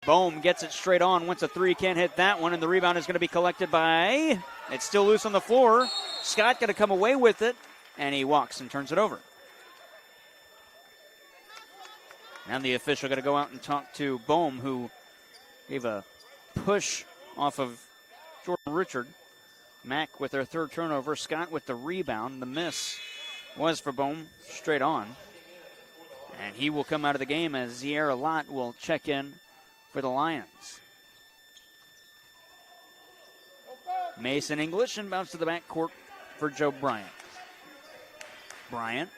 Bohm gets it straight on, wants a three, can't hit that one, and the rebound is going to be collected by, it's still loose on the floor. Scott going to come away with it, and he walks and turns it over. And the official going to go out and talk to Bohm, who gave a push off of Jordan Richard. Mack with their third turnover, Scott with the rebound. The miss was for Bohm, straight on. And he will come out of the game as Zierra Lott will check in for the Lions. Mason English inbounds to the backcourt for Joe Bryant. Bryant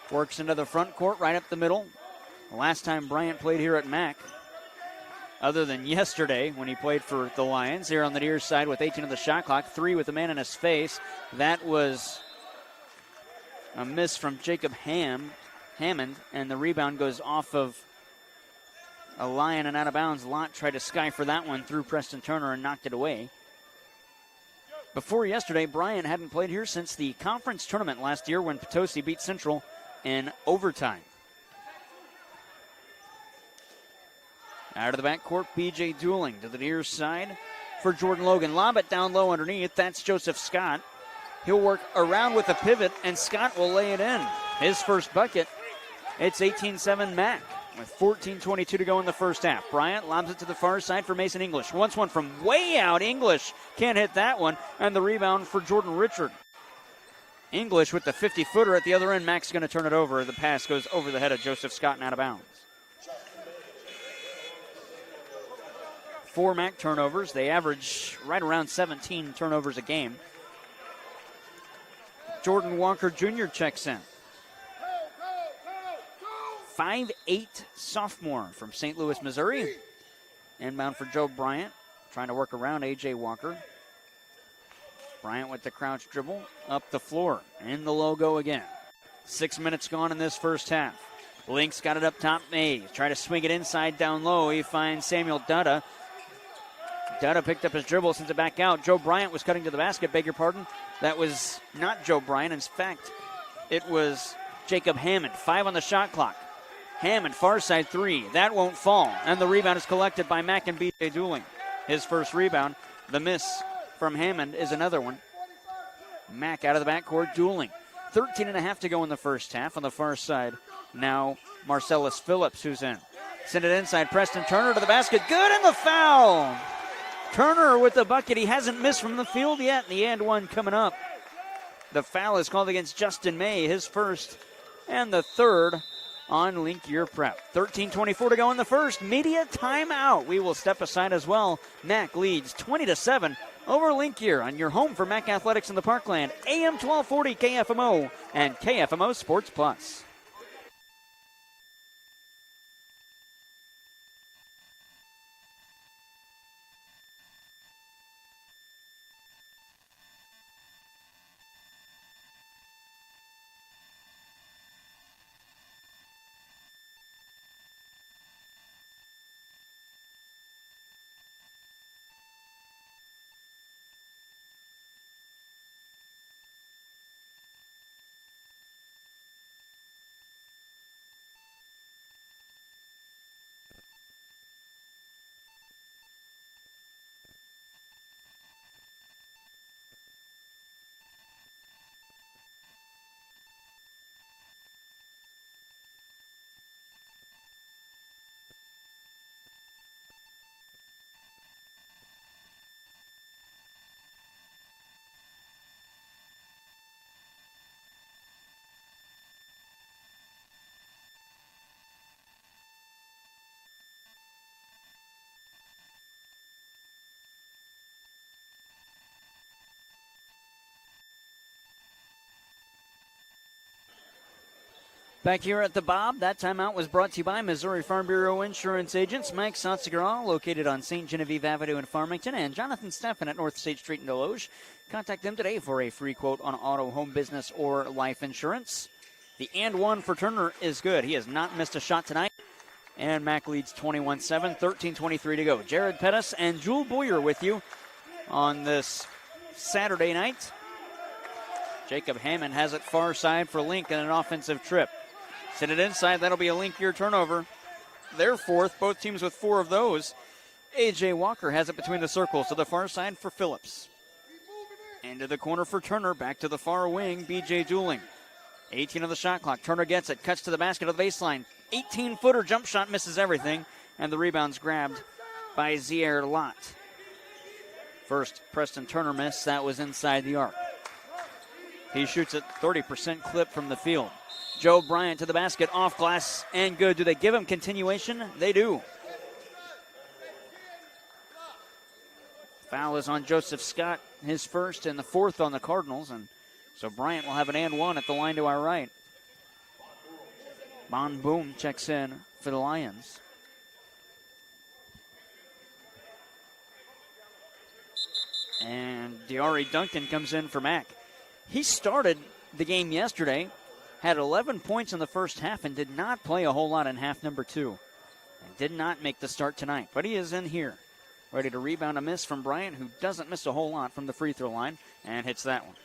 works into the front court, right up the middle. The last time Bryant played here at Mack, other than yesterday when he played for the Lions, here on the near side with 18 on the shot clock, 3 with a man in his face. That was a miss from Jacob Hammond, and the rebound goes off of a Lion and out of bounds. Lott tried to sky for that one through Preston Turner and knocked it away. Before yesterday, Bryant hadn't played here since the conference tournament last year when Potosi beat Central in overtime. Out of the backcourt, B.J. Dooling to the near side for Jordan Logan. Lob it down low underneath. That's Joseph Scott. He'll work around with a pivot, and Scott will lay it in. His first bucket. It's 18-7 Mack with 14:22 to go in the first half. Bryant lobs it to the far side for Mason English. Wants one from way out. English can't hit that one. And the rebound for Jordan Richard. English with the 50-footer at the other end. Mack's going to turn it over. The pass goes over the head of Joseph Scott and out of bounds. 4 Mack turnovers. They average right around 17 turnovers a game. Jordan Walker Jr. checks in. 5'8" sophomore from St. Louis, Missouri. Inbound for Joe Bryant, trying to work around A.J. Walker. Bryant with the crouch dribble, up the floor, in the logo again. 6 minutes gone in this first half. Lynx got it up top. May try to swing it inside down low. He finds Samuel Dutta. Dutta picked up his dribble, sends it back out. Joe Bryant was cutting to the basket, beg your pardon. That was not Joe Bryant. In fact, it was Jacob Hammond. 5 on the shot clock. Hammond, far side 3. That won't fall. And the rebound is collected by Mack and B.J. Dooling. His first rebound. The miss from Hammond is another one. Mack out of the backcourt. Dooling. 13.5 to go in the first half on the far side. Now Marcellus Phillips, who's in. Send it inside. Preston Turner to the basket. Good, and the foul. Turner with the bucket. He hasn't missed from the field yet. The and one coming up. The foul is called against Justin May. His first and the third on Link Year Prep. 13:24 to go in the first. Media timeout. We will step aside as well. Mack leads 20-7 over Link Year on your home for Mack Athletics in the Parkland. AM 1240 KFMO and KFMO Sports Plus. Back here at the Bob, that timeout was brought to you by Missouri Farm Bureau Insurance Agents Mike Satsagaral, located on St. Genevieve Avenue in Farmington, and Jonathan Steffen at North State Street in Deloge. Contact them today for a free quote on auto, home, business, or life insurance. The and one for Turner is good. He has not missed a shot tonight. And Mack leads 21-7, 13:23 to go. Jared Pettis and Jewel Boyer with you on this Saturday night. Jacob Hammond has it far side for Link and an offensive trip. Send it inside. That'll be a Link Year turnover. their fourth. Both teams with 4 of those. A.J. Walker has it between the circles to the far side for Phillips. Into the corner for Turner. Back to the far wing, B.J. Dooling. 18 on the shot clock. Turner gets it. Cuts to the basket of the baseline. 18-footer jump shot misses everything. And the rebound's grabbed by Zier Lott. First Preston Turner miss. That was inside the arc. He shoots at 30% clip from the field. Joe Bryant to the basket. Off glass and good. Do they give him continuation? They do. Foul is on Joseph Scott. His first and the fourth on the Cardinals. And so Bryant will have an and one at the line to our right. Bon Boom checks in for the Lions. And Diari Duncan comes in for Mack. He started the game yesterday, had 11 points in the first half, and did not play a whole lot in half number 2. And did not make the start tonight. But he is in here, ready to rebound a miss from Bryant, who doesn't miss a whole lot from the free throw line, and hits that one.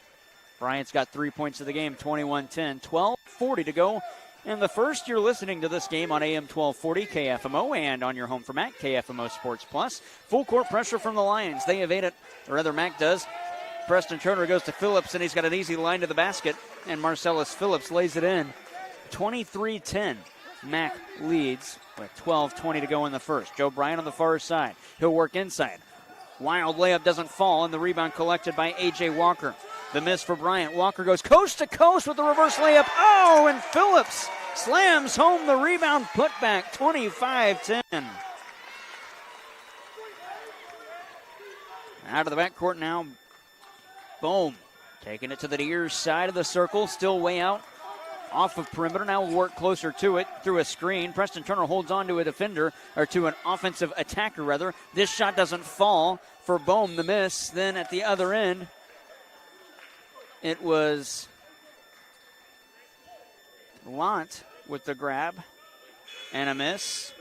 Bryant's got 3 points of the game, 21-10, 12:40 to go. And the first, you're listening to this game on AM 1240 KFMO and on your home for Mac, KFMO Sports Plus. Full court pressure from the Lions. They evade it, or rather Mac does. Preston Turner goes to Phillips, and he's got an easy line to the basket, and Marcellus Phillips lays it in. 23-10. Mac leads with 12:20 to go in the first. Joe Bryant on the far side. He'll work inside. Wild layup doesn't fall, and the rebound collected by A.J. Walker. The miss for Bryant. Walker goes coast to coast with the reverse layup. Oh, and Phillips slams home the rebound putback. 25-10. Out of the backcourt now. Boom. Taking it to the near side of the circle. Still way out. Off of perimeter. Now will work closer to it through a screen. Preston Turner holds on to a defender, or to an offensive attacker, rather. This shot doesn't fall for Bohm, the miss. Then at the other end, it was Lott with the grab and a miss.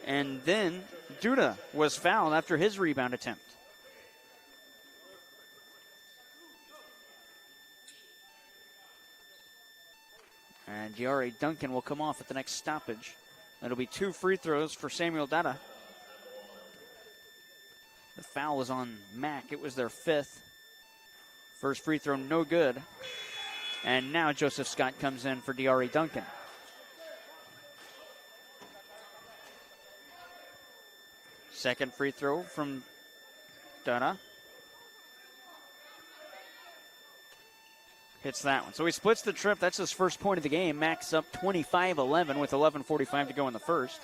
And then Duda was fouled after his rebound attempt. And Diari Duncan will come off at the next stoppage. That'll be 2 free throws for Samuel Dada. The foul was on Mack. It was their 5th. First free throw, no good. And now Joseph Scott comes in for Diari Duncan. Second free throw from Dada. Hits that one. So he splits the trip. That's his first point of the game. Max up 25-11 with 11:45 to go in the first.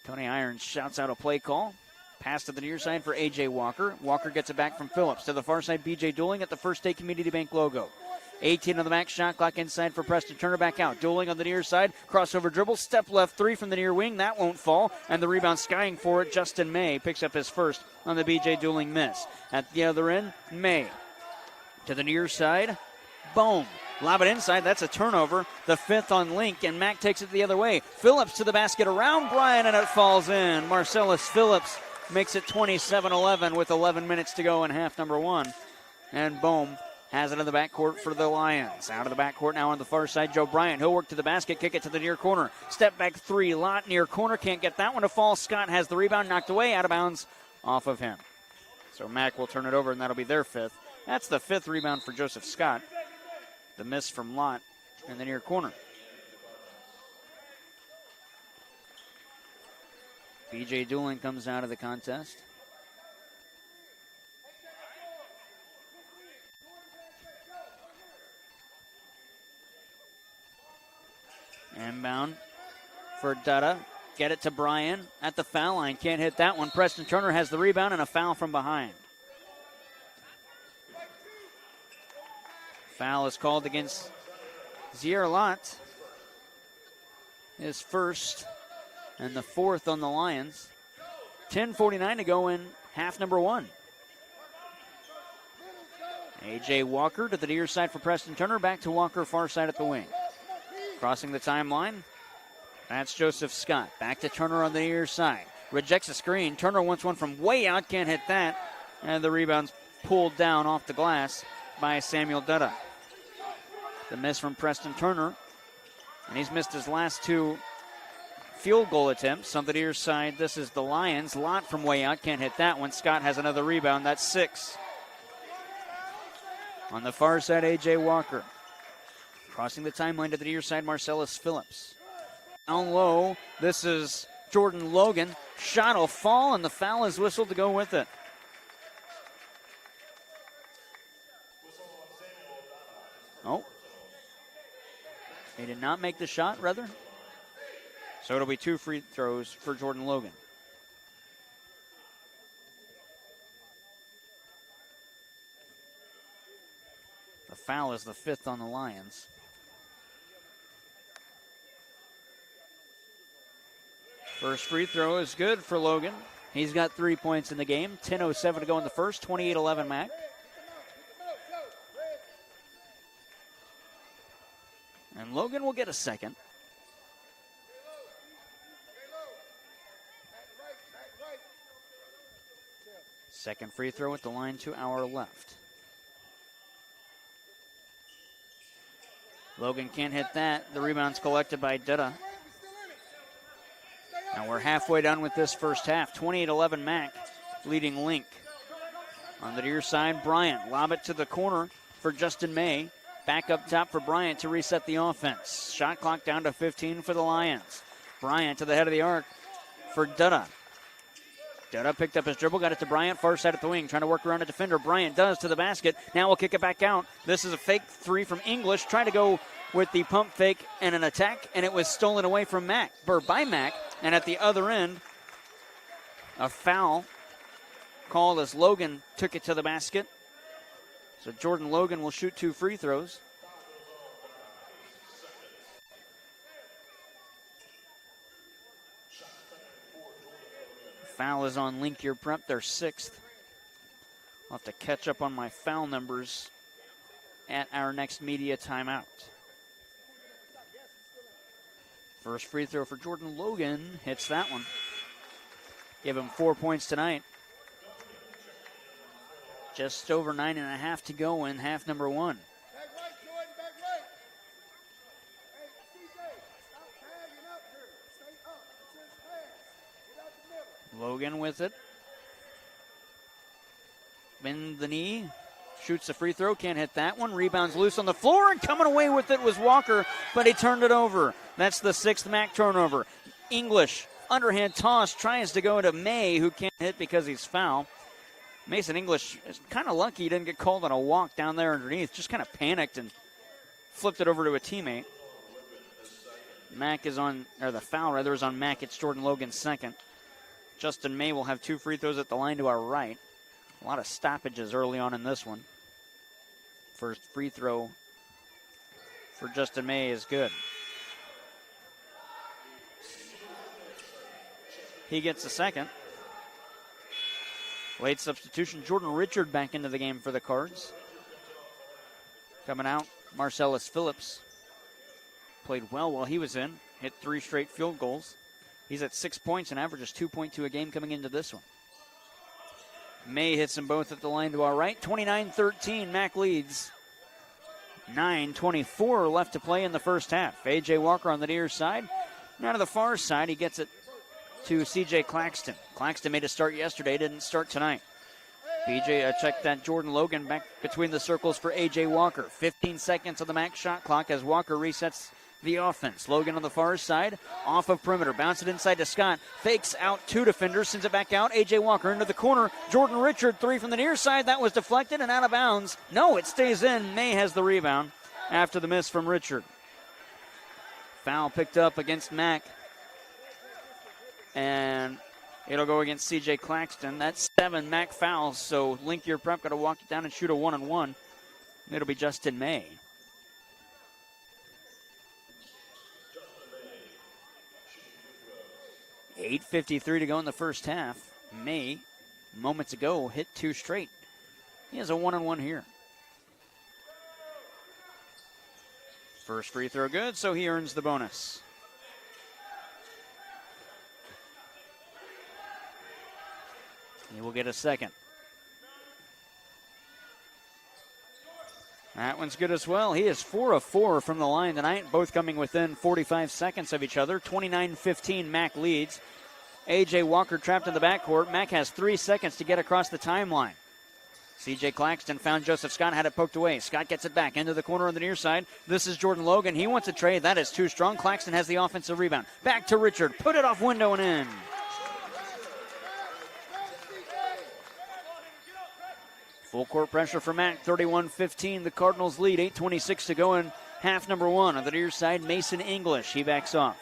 Tony Irons shouts out a play call. Pass to the near side for A.J. Walker. Walker gets it back from Phillips. To the far side, B.J. Dooling at the First State Community Bank logo. 18 on the max shot clock inside for Preston Turner, back out. Dooling on the near side. Crossover dribble. Step left 3 from the near wing. That won't fall. And the rebound skying for it. Justin May picks up his first on the B.J. Dooling miss. At the other end, May. To the near side. Boom. Lob it inside. That's a turnover. The 5th on Link, and Mack takes it the other way. Phillips to the basket around Bryant, and it falls in. Marcellus Phillips makes it 27-11 with 11 minutes to go in half number 1. And Bohm has it in the backcourt for the Lions. Out of the backcourt now on the far side, Joe Bryant. He'll work to the basket, kick it to the near corner. Step back 3, Lott near corner. Can't get that one to fall. Scott has the rebound, knocked away, out of bounds off of him. So Mack will turn it over, and that'll be their 5th. That's the 5th rebound for Joseph Scott. The miss from Lott in the near corner. B.J. Dooling comes out of the contest. Inbound for Dutta. Get it to Bryan at the foul line. Can't hit that one. Preston Turner has the rebound and a foul from behind. Foul is called against Zier Lott. His first and the 4th on the Lions. 10:49 to go in half number 1. A.J. Walker to the near side for Preston Turner. Back to Walker, far side at the wing. Crossing the timeline. That's Joseph Scott. Back to Turner on the near side. Rejects a screen. Turner wants one from way out. Can't hit that. And the rebound's pulled down off the glass by Samuel Dutta. The miss from Preston Turner And he's missed his last 2 field goal attempts. On the near side, this is the Lions. Lott from way out, can't hit that one. Scott has another rebound. That's 6. On the far side, A.J. Walker. Crossing the timeline to the near side, Marcellus Phillips. Down low, this is Jordan Logan. Shot will fall, and the foul is whistled to go with it. Oh. He did not make the shot, rather. So it'll be 2 free throws for Jordan Logan. The foul is the 5th on the Lions. First free throw is good for Logan. He's got 3 points in the game. 10:07 to go in the first. 28-11 Mac. And Logan will get a second. Second free throw at the line to our left. Logan can't hit that. The rebound's collected by Dutta. Now we're halfway done with this first half. 28-11 Mac, leading Link. On the near side, Bryant. Lob it to the corner for Justin May. Back up top for Bryant to reset the offense. Shot clock down to 15 for the Lions. Bryant to the head of the arc for Dutta. Dutta picked up his dribble, got it to Bryant, far side at the wing, trying to work around a defender. Bryant does to the basket. Now we'll kick it back out. This is a fake 3 from English, trying to go with the pump fake and an attack, and it was stolen away from Mac, or by Mac. And at the other end, a foul called as Logan took it to the basket. So Jordan Logan will shoot 2 free throws. Foul is on Link Year Prep, their 6th. I'll have to catch up on my foul numbers at our next media timeout. First free throw for Jordan Logan, hits that one. Give him 4 points tonight. Just over 9.5 to go in half number 1. Logan with it. Bend the knee. Shoots a free throw. Can't hit that one. Rebounds loose on the floor. And coming away with it was Walker, but he turned it over. That's the 6th Mac turnover. English, underhand toss, tries to go to May, who can't hit because he's fouled. Mason English is kind of lucky he didn't get called on a walk down there underneath. Just kind of panicked and flipped it over to a teammate. Mac is on, or the foul rather is on Mac. It's Jordan Logan's 2nd. Justin May will have 2 free throws at the line to our right. A lot of stoppages early on in this one. First free throw for Justin May is good. He gets a second. Late substitution, Jordan Richard back into the game for the Cards. Coming out, Marcellus Phillips. Played well while he was in. Hit 3 straight field goals. He's at 6 points and averages 2.2 a game coming into this one. May hits them both at the line to our right. 29-13, Mac leads. 9:24 left to play in the first half. A.J. Walker on the near side. Now to the far side, he gets it to C.J. Claxton. Claxton made a start yesterday, didn't start tonight. check that Jordan Logan back between the circles for A.J. Walker. 15 seconds on the max shot clock as Walker resets the offense. Logan on the far side, off of perimeter. Bounce it inside to Scott. Fakes out 2 defenders, sends it back out. A.J. Walker into the corner. Jordan Richard, 3 from the near side. That was deflected and out of bounds. No, it stays in. May has the rebound after the miss from Richard. Foul picked up against Mack. And it'll go against C.J. Claxton. That's 7 Mack fouls, so Link Year Prep got to walk it down and shoot a 1-on-1. It'll be Justin May. $8:53 to go in the first half. May, moments ago, hit 2 straight. He has a 1-on-1 here. First free throw good, so he earns the bonus. He will get a second. That one's good as well. He is 4 of 4 from the line tonight, both coming within 45 seconds of each other. 29-15, Mac leads. A.J. Walker trapped in the backcourt. Mac has 3 seconds to get across the timeline. C.J. Claxton found Joseph Scott, had it poked away. Scott gets it back into the corner on the near side. This is Jordan Logan. He wants a trade. That is too strong. Claxton has the offensive rebound. Back to Richard. Put it off window and in. Full court pressure for Mac. 31-15. The Cardinals lead. 8:26 to go in half number one. On the near side, Mason English. He backs off.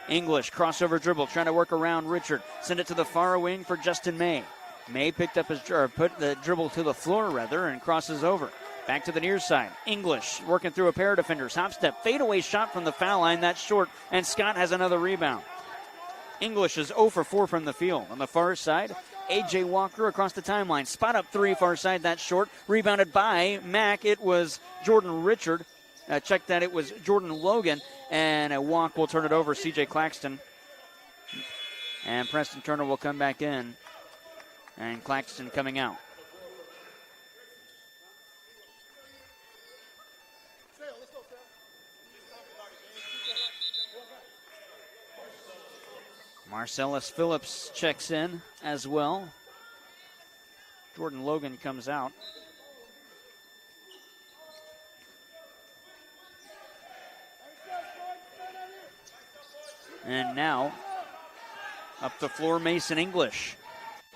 English, crossover dribble, trying to work around Richard. Send it to the far wing for Justin May. May picked up put the dribble to the floor, rather, and crosses over. Back to the near side. English working through a pair of defenders. Hop step, fadeaway shot from the foul line. That's short, and Scott has another rebound. English is 0 for 4 from the field. On the far side, A.J. Walker across the timeline. Spot up three, far side, that's short. Rebounded by Mac. It was Jordan Richard. Check that, it was Jordan Logan. And a walk will turn it over, C.J. Claxton. And Preston Turner will come back in. And Claxton coming out. Marcellus Phillips checks in as well. Jordan Logan comes out. And now, up the floor, Mason English.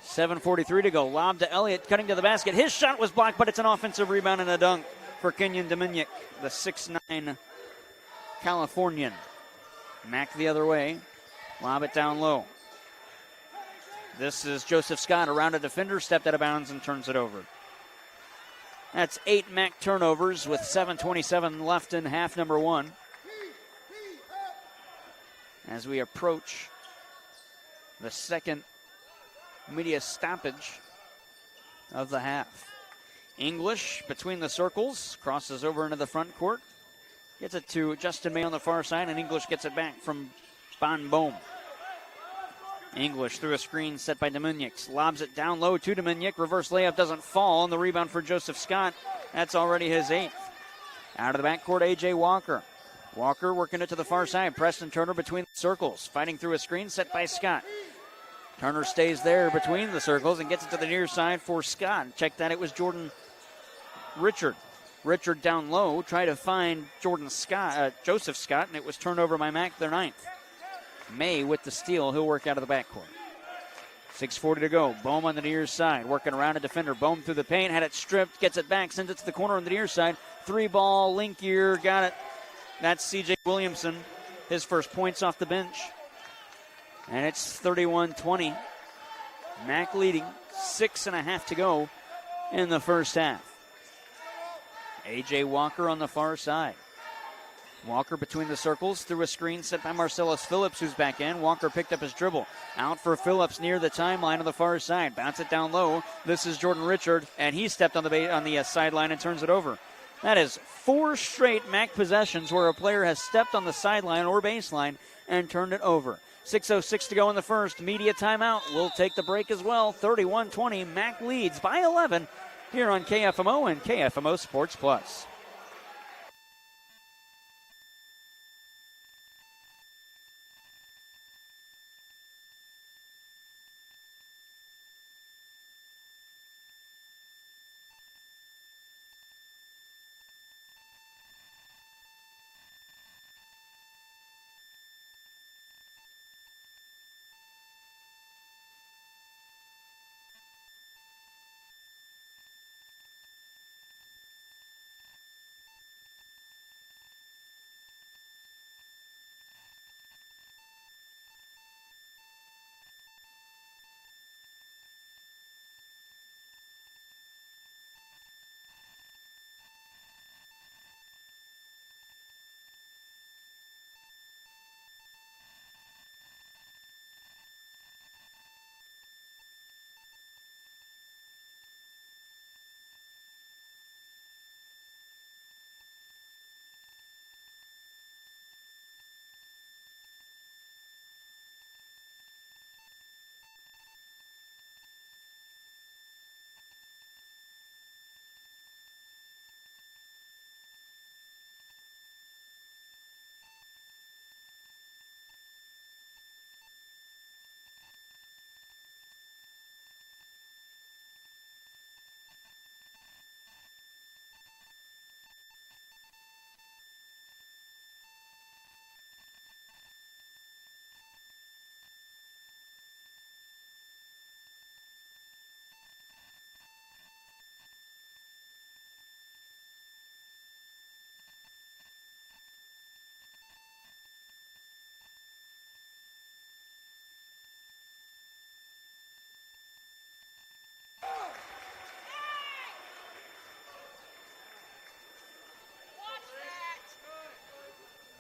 7:43 to go. Lob to Elliott, cutting to the basket. His shot was blocked, but it's an offensive rebound and a dunk for Kenyon Dominic, the 6'9 Californian. Mac the other way. Lob it down low. This is Joseph Scott around a defender, stepped out of bounds and turns it over. That's 8 Mac turnovers with 7:27 left in half number one. As we approach the second media stoppage of the half. English between the circles, crosses over into the front court, gets it to Justin May on the far side, and English gets it back from Bon Bohm. English through a screen set by Dominic, lobs it down low to Dominic, reverse layup doesn't fall, and the rebound for Joseph Scott. That's already his 8th. Out of the backcourt, A.J. Walker. Walker working it to the far side. Preston Turner between the circles, fighting through a screen set by Scott. Turner stays there between the circles and gets it to the near side for Scott. Check that, it was Jordan Richard. Richard down low, try to find Joseph Scott, and it was turned over by Mac, their 9th. May with the steal, he'll work out of the backcourt. 6:40 to go. Bohm on the near side, working around a defender. Bohm through the paint, had it stripped, gets it back, sends it to the corner on the near side. 3-ball, Linkier, got it. That's C.J. Williamson, his first points off the bench. And it's 31-20. Mac leading, 6.5 to go in the first half. A.J. Walker on the far side. Walker between the circles, through a screen set by Marcellus Phillips, who's back in. Walker picked up his dribble. Out for Phillips near the timeline on the far side. Bounce it down low. This is Jordan Richard, and he stepped on the sideline and turns it over. That is 4 straight Mac possessions where a player has stepped on the sideline or baseline and turned it over. 6:06 to go in the first. Media timeout. We'll take the break as well. 31-20. Mac leads by 11 here on KFMO and KFMO Sports Plus.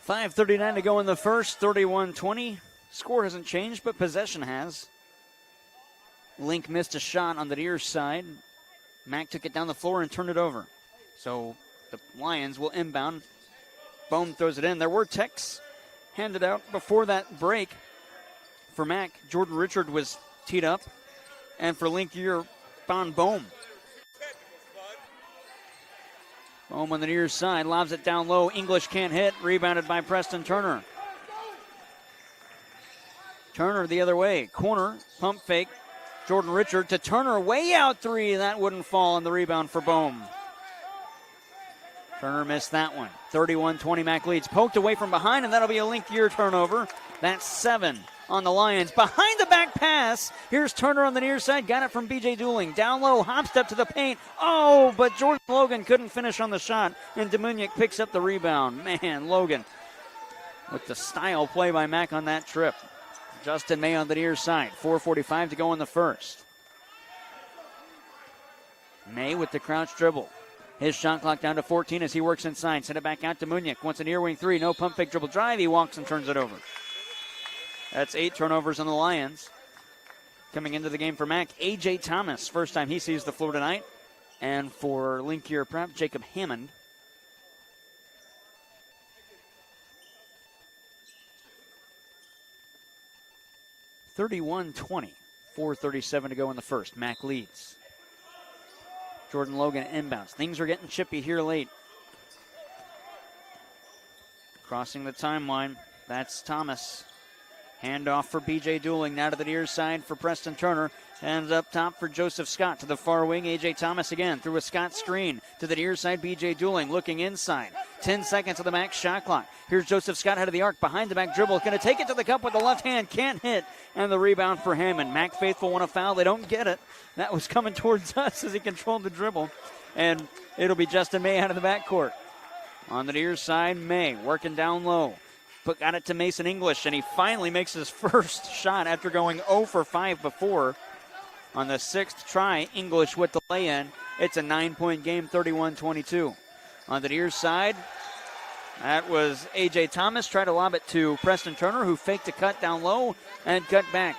5:39 to go in the first, 31-20. Score hasn't changed, but possession has. Link missed a shot on the near side. Mack took it down the floor and turned it over. So the Lions will inbound. Bohm throws it in. There were texts handed out before that break. For Mack, Jordan Richard was teed up. And for Link, you're found Bohm. Bohm on the near side, lobs it down low. English can't hit. Rebounded by Preston Turner. Turner the other way. Corner, pump fake. Jordan Richard to Turner, way out three. That wouldn't fall on the rebound for Bohm. Turner missed that one. 31-20, Mack leads. Poked away from behind, and that'll be a Link Year turnover. That's 7 on the Lions. Behind the back pass. Here's Turner on the near side. Got it from B.J. Dooling. Down low, hops up to the paint. Oh, but Jordan Logan couldn't finish on the shot, and Demuniak picks up the rebound. Man, Logan with the style play by Mack on that trip. Justin May on the near side. 4:45 to go in the first. May with the crouch dribble. His shot clock down to 14 as he works inside. Send it back out to Muniak. Wants a near wing three. No pump fake dribble drive. He walks and turns it over. That's 8 turnovers on the Lions. Coming into the game for Mack, A.J. Thomas. First time he sees the floor tonight. And for Link Year Prep, Jacob Hammond. (31-20). 4:37 to go in the first. Mack leads. Jordan Logan inbounds. Things are getting chippy here late. Crossing the timeline. That's Thomas. Handoff for B.J. Dooling. Now to the near side for Preston Turner. And up top for Joseph Scott. To the far wing, A.J. Thomas again. Through a Scott screen. To the near side, B.J. Dooling looking inside. 10 seconds of the Max shot clock. Here's Joseph Scott head of the arc. Behind the back dribble. Going to take it to the cup with the left hand. Can't hit. And the rebound for Hammond. Mack faithful want a foul. They don't get it. That was coming towards us as he controlled the dribble. And it'll be Justin May out of the backcourt. On the near side, May working down low. Got it to Mason English, and he finally makes his first shot after going 0 for 5 before. On the 6th try, English with the lay-in. It's a 9-point game, 31-22. On the near side, that was A.J. Thomas. Tried to lob it to Preston Turner, who faked a cut down low and cut back.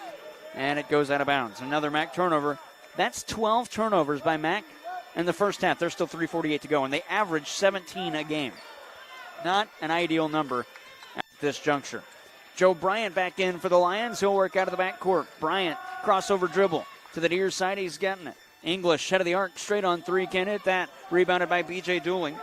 And it goes out of bounds. Another Mack turnover. That's 12 turnovers by Mack in the first half. There's still 3:48 to go, and they average 17 a game. Not an ideal number at this juncture. Joe Bryant back in for the Lions. He'll work out of the backcourt. Bryant, crossover dribble. To the near side, he's getting it. English, head of the arc, straight on three. Can't hit that. Rebounded by B.J. Dooling.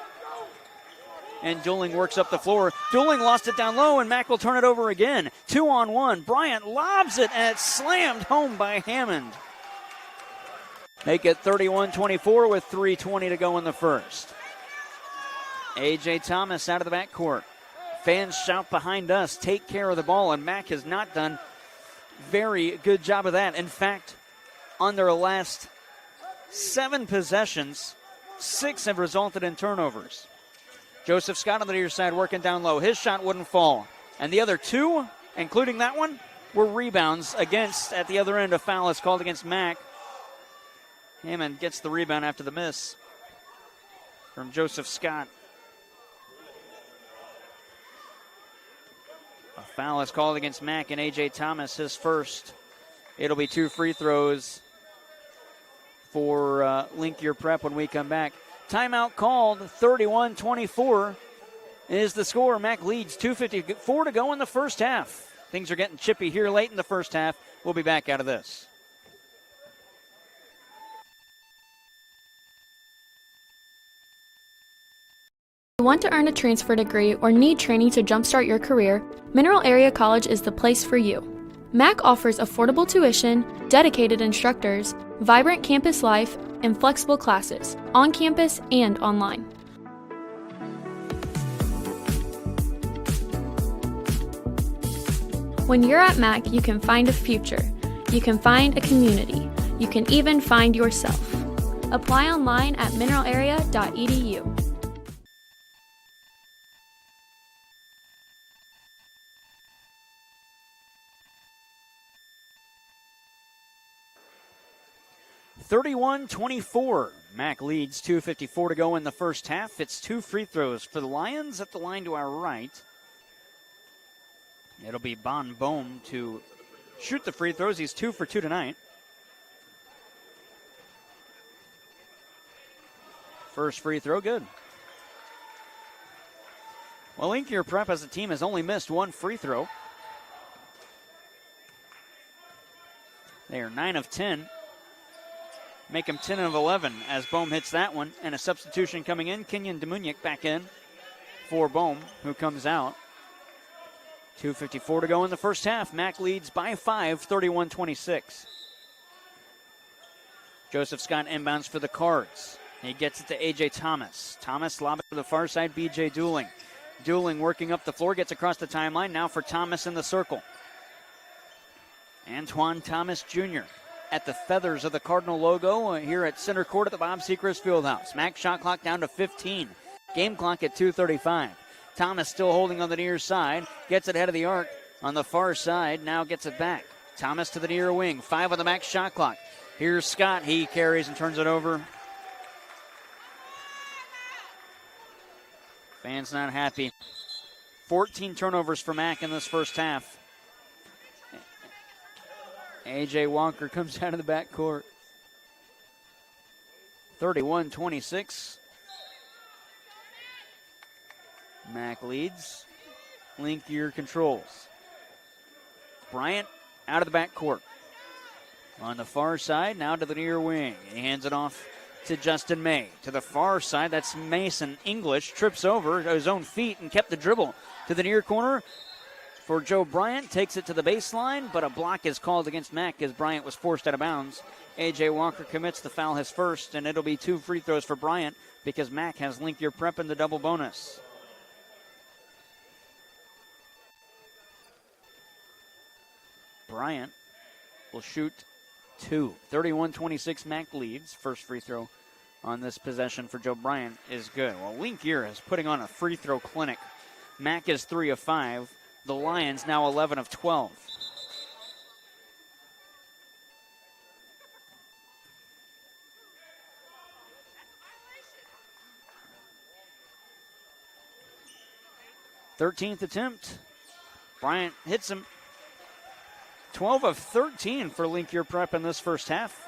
And Dooling works up the floor. Dooling lost it down low, and Mack will turn it over again. 2-on-1. Bryant lobs it, and it's slammed home by Hammond. Make it 31-24 with 3:20 to go in the first. A.J. Thomas out of the backcourt. Fans shout behind us, take care of the ball, and Mack has not done very good job of that. In fact, on their last 7 possessions, 6 have resulted in turnovers. Joseph Scott on the near side working down low. His shot wouldn't fall. And the other 2, including that one, were rebounds against, at the other end, a foul is called against Mack. Hammond gets the rebound after the miss from Joseph Scott. A foul is called against Mack and A.J. Thomas, his first. It'll be 2 free throws for Link Year Prep when we come back. Timeout called. 31-24 is the score. Mack leads. 2:54 to go in the first half. Things are getting chippy here late in the first half. We'll be back out of this. Want to earn a transfer degree or need training to jumpstart your career? Mineral Area College is the place for you. Mack offers affordable tuition, dedicated instructors, vibrant campus life, and flexible classes, on campus and online. When you're at Mack, you can find a future. You can find a community. You can even find yourself. Apply online at mineralarea.edu. (31-24). Mack leads. 2:54 to go in the first half. It's 2 free throws for the Lions at the line to our right. It'll be Bon Bohm to shoot the free throws. He's 2 for 2 tonight. First free throw, good. Well, Linkier Prep as a team has only missed one free throw. They are 9 of 10. Make them 10 of 11 as Bohm hits that one. And a substitution coming in. Kenyon Demuniak back in for Bohm, who comes out. 2:54 to go in the first half. Mac leads by 5, 31-26. Joseph Scott inbounds for the Cards. He gets it to A.J. Thomas. Thomas lob it to the far side, B.J. Dooling. Dooling working up the floor, gets across the timeline. Now for Thomas in the circle. Antoine Thomas Jr. at the feathers of the Cardinal logo here at center court at the Bob Sechrest Fieldhouse. Max shot clock down to 15. Game clock at 2:35. Thomas still holding on the near side. Gets it ahead of the arc on the far side. Now gets it back. Thomas to the near wing. 5 on the max shot clock. Here's Scott. He carries and turns it over. Fans not happy. 14 turnovers for Mac in this first half. A.J. Walker comes out of the backcourt. 31-26. Mac leads. Linkier controls. Bryant out of the backcourt. On the far side, now to the near wing. He hands it off to Justin May. To the far side, that's Mason English. Trips over his own feet and kept the dribble. To the near corner for Joe Bryant. Takes it to the baseline, but a block is called against Mac as Bryant was forced out of bounds. A.J. Walker commits the foul, his first, and it'll be 2 free throws for Bryant because Mac has Linkier Prep in the double bonus. Bryant will shoot 2. 31-26, Mac leads. First free throw on this possession for Joe Bryant is good. Well, Linkier is putting on a free throw clinic. Mac is 3 of 5. The Lions now 11 of 12. Thirteenth attempt. Bryant hits him. 12 of 13 for Linkier Prep in this first half.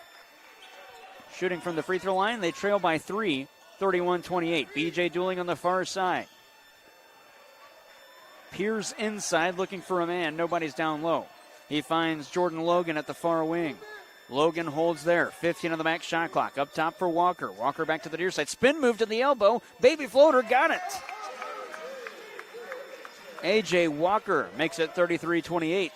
Shooting from the free throw line, they trail by 3, 31-28. B.J. Dooling on the far side. Peers inside looking for a man. Nobody's down low. He finds Jordan Logan at the far wing. Logan holds there. 15 on the max shot clock. Up top for Walker. Walker back to the near side. Spin move to the elbow. Baby floater, got it. A.J. Walker makes it 33-28.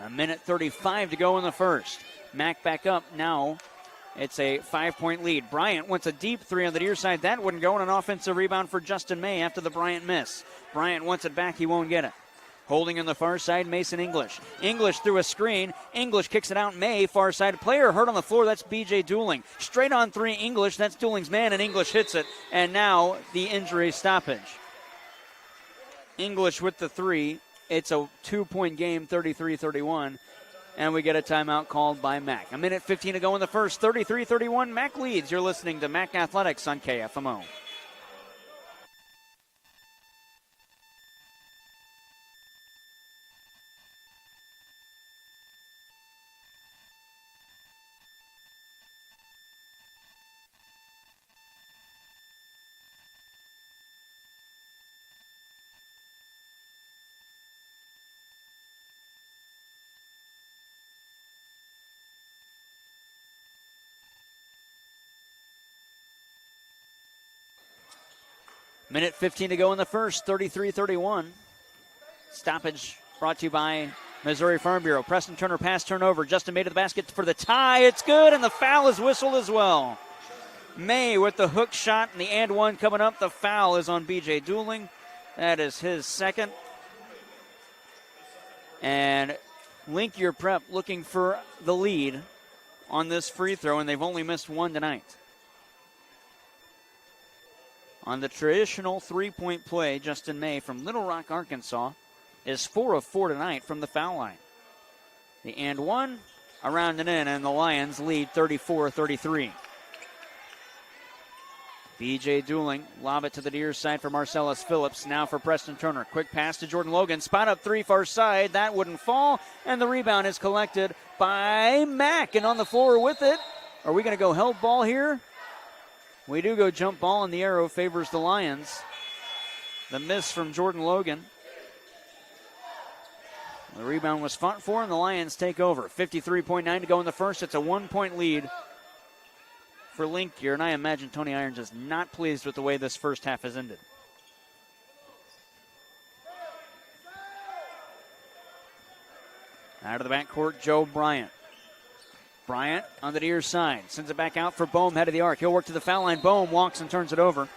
A minute 35 to go in the first. Mac back up now. It's a 5-point lead. Bryant wants a deep 3 on the near side. That wouldn't go, and an offensive rebound for Justin May after the Bryant miss. Bryant wants it back. He won't get it. Holding on the far side, Mason English. English through a screen. English kicks it out. May, far side player hurt on the floor. That's B.J. Dooling. Straight on 3, English. That's Dooling's man, and English hits it. And now the injury stoppage. English with the 3. It's a 2-point game, 33-31, and we get a timeout called by Mac. A minute 15 to go in the first, 33-31. Mac leads. You're listening to Mac Athletics on KFMO. Minute 15 to go in the first, 33-31. Stoppage brought to you by Missouri Farm Bureau. Preston Turner pass turnover. Justin May to the basket for the tie. It's good, and the foul is whistled as well. May with the hook shot and the and one coming up. The foul is on B.J. Dooling. That is his second. And Linkier Prep looking for the lead on this free throw, and they've only missed one tonight. On the traditional three-point play, Justin May from Little Rock, Arkansas, is 4 of 4 tonight from the foul line. The and one, around and in, and the Lions lead 34-33. BJ Dooling, lob it to the near side for Marcellus Phillips. Now for Preston Turner. Quick pass to Jordan Logan. Spot up three far side. That wouldn't fall. And the rebound is collected by Mack. And on the floor with it. Are we going to go help ball here? We do go jump ball, and the arrow favors the Lions. The miss from Jordan Logan. The rebound was fought for, and the Lions take over. 53.9 to go in the first. It's a 1-point lead for Link here, and I imagine Tony Irons is not pleased with the way this first half has ended. Out of the backcourt, Joe Bryant. Bryant on the near side. Sends it back out for Boehm, head of the arc. He'll work to the foul line. Boehm walks and turns it over.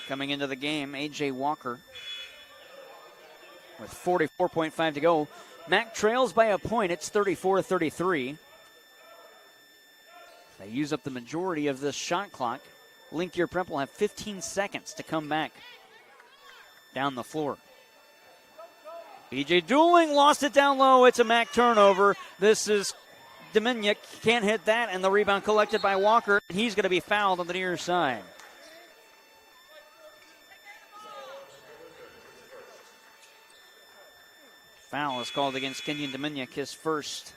Coming into the game, A.J. Walker with 44.5 to go. Mack trails by a point. It's 34-33. They use up the majority of this shot clock. Linkier Prep will have 15 seconds to come back down the floor. BJ Dooling lost it down low. It's a Mack turnover. This is Dominic. Can't hit that, and the rebound collected by Walker. He's going to be fouled on the near side. Foul is called against Kenyon Dominic, his first,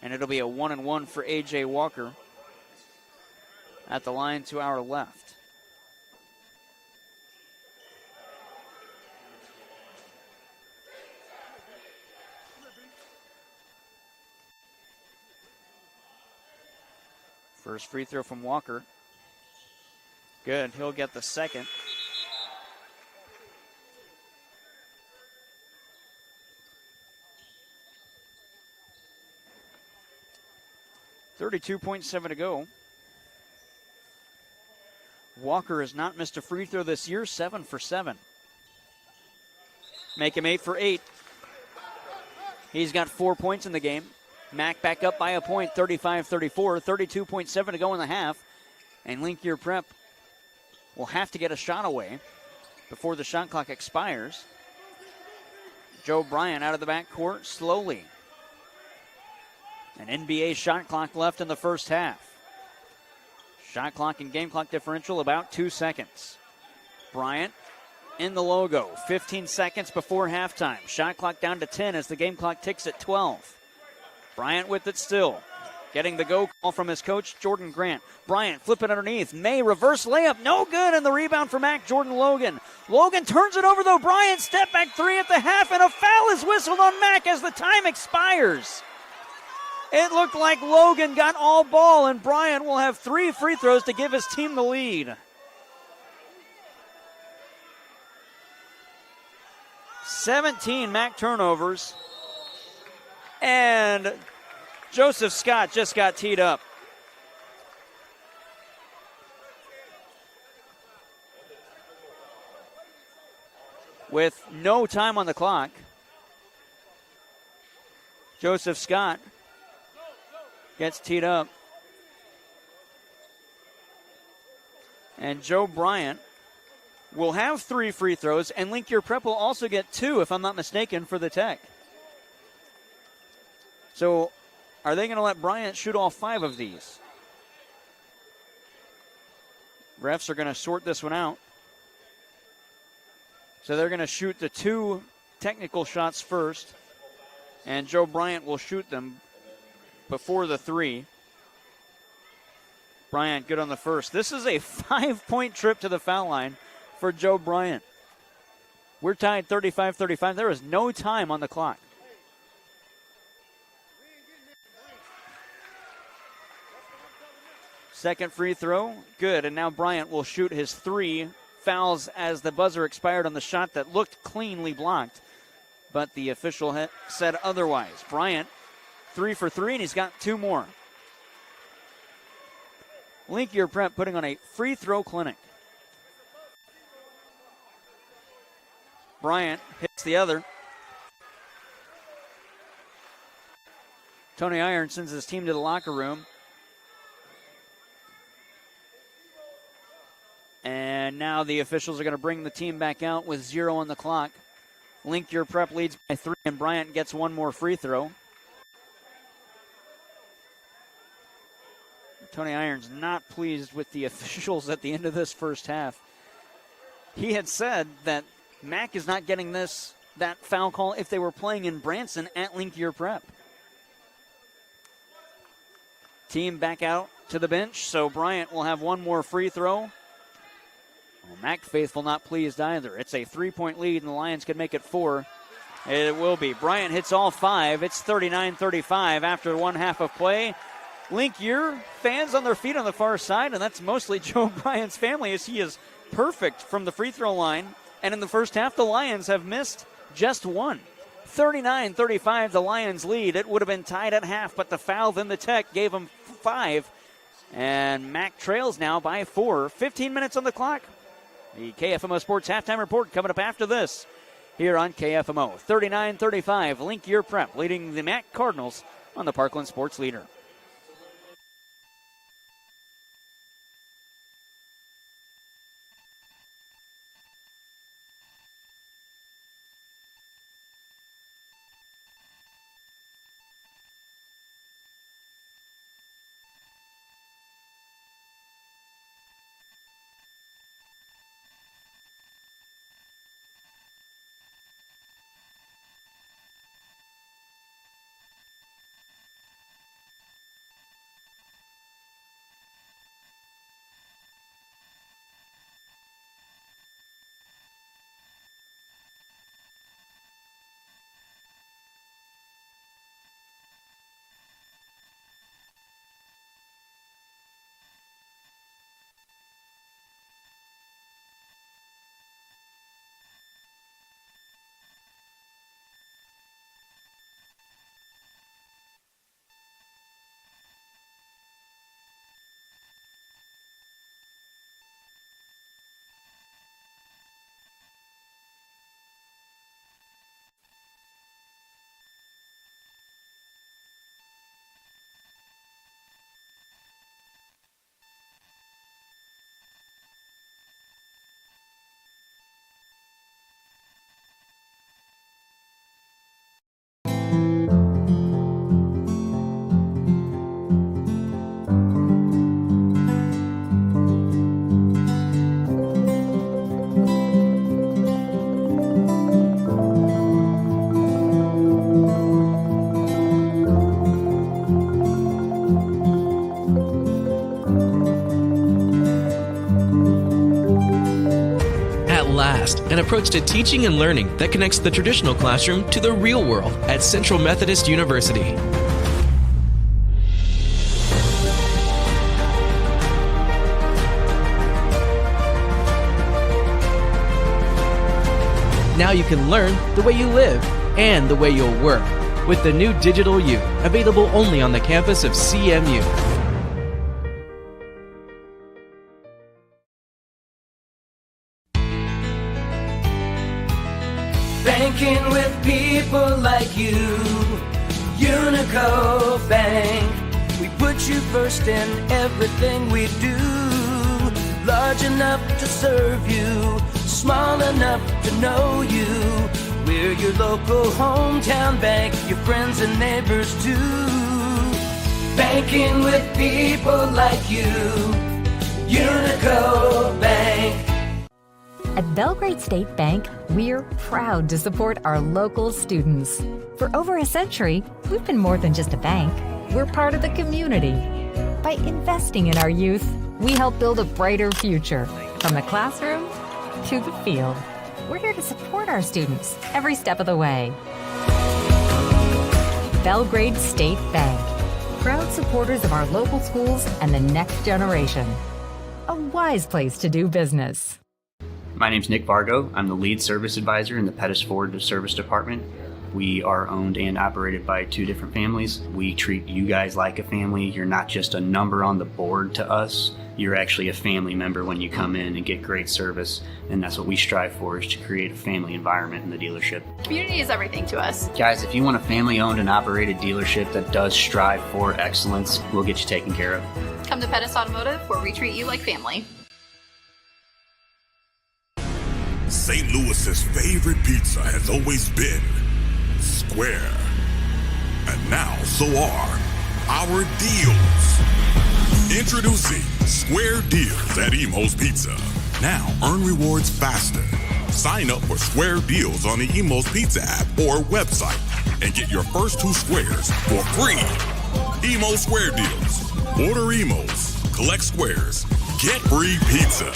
and it'll be a 1-and-1 for A.J. Walker at the line to our left. First free throw from Walker. Good, he'll get the second. .7 to go. Walker has not missed a free throw this year, 7 for 7. Make him 8 for 8. He's got 4 points in the game. Mack back up by a point, 35-34, 32.7 to go in the half. And Linkier Prep will have to get a shot away before the shot clock expires. Joe Bryant out of the backcourt slowly. An NBA shot clock left in the first half. Shot clock and game clock differential about 2 seconds. Bryant in the logo, 15 seconds before halftime. Shot clock down to 10 as the game clock ticks at 12. Bryant with it still. Getting the go call from his coach, Jordan Grant. Bryant flipping underneath. May reverse layup. No good. And the rebound for Mack, Jordan Logan. Logan turns it over though. Bryant step back three at the half, and a foul is whistled on Mack as the time expires. It looked like Logan got all ball, and Bryant will have 3 free throws to give his team the lead. 17 Mack turnovers. And Joseph Scott just got teed up. With no time on the clock, Joseph Scott gets teed up. And Joe Bryant will have 3 free throws, and Linkier Prep will also get 2, if I'm not mistaken, for the Tech. So are they going to let Bryant shoot all 5 of these? Refs are going to sort this one out. So they're going to shoot the 2 technical shots first, and Joe Bryant will shoot them before the 3. Bryant good on the first. This is a 5-point trip to the foul line for Joe Bryant. We're tied 35-35. There is no time on the clock. Second free throw, good. And now Bryant will shoot his 3 fouls as the buzzer expired on the shot that looked cleanly blocked. But the official said otherwise. Bryant, 3 for 3, and he's got 2 more. Linkier Prep putting on a free throw clinic. Bryant hits the other. Tony Iron sends his team to the locker room. And now the officials are going to bring the team back out with 0 on the clock. Linkier Prep leads by 3, and Bryant gets 1 more free throw. Tony Irons not pleased with the officials at the end of this first half. He had said that Mac is not getting that foul call if they were playing in Branson at Linkier Prep. Team back out to the bench, so Bryant will have one more free throw. Well, Mac faithful not pleased either. It's a 3-point lead, and the Lions could make it 4. It will be. Bryant hits all 5. It's 39-35 after one half of play. Linkier fans on their feet on the far side, and that's mostly Joe Bryant's family, as he is perfect from the free throw line. And in the first half, the Lions have missed just one. 39-35, the Lions lead. It would have been tied at half, but the foul then the Tech gave them 5. And Mac trails now by 4. 15 minutes on the clock. The KFMO Sports Halftime Report coming up after this here on KFMO. 39-35, Linkier Prep leading the Mac Cardinals on the Parkland Sports Leader. An approach to teaching and learning that connects the traditional classroom to the real world at Central Methodist University. Now you can learn the way you live and the way you'll work with the new Digital U, available only on the campus of CMU. Banking with people like you, Unico Bank. We put you first in everything we do. Large enough to serve you, small enough to know you. We're your local hometown bank, your friends and neighbors too. Banking with people like you, Unico Bank. At Belgrade State Bank, we're proud to support our local students. For over a century, we've been more than just a bank. We're part of the community. By investing in our youth, we help build a brighter future, from the classroom to the field. We're here to support our students every step of the way. Belgrade State Bank, proud supporters of our local schools and the next generation. A wise place to do business. My name's Nick Vargo. I'm the lead service advisor in the Pettis Ford Service Department. We are owned and operated by 2 different families. We treat you guys like a family. You're not just a number on the board to us. You're actually a family member when you come in and get great service. And that's what we strive for, is to create a family environment in the dealership. Community is everything to us. Guys, if you want a family-owned and operated dealership that does strive for excellence, we'll get you taken care of. Come to Pettis Automotive, where we treat you like family. St. Louis's favorite pizza has always been square. And now so are our deals. Introducing Square Deals at Emo's Pizza. Now earn rewards faster. Sign up for Square Deals on the Emo's Pizza app or website and get your first 2 squares for free. Emo Square Deals. Order Emo's, collect squares, get free pizza.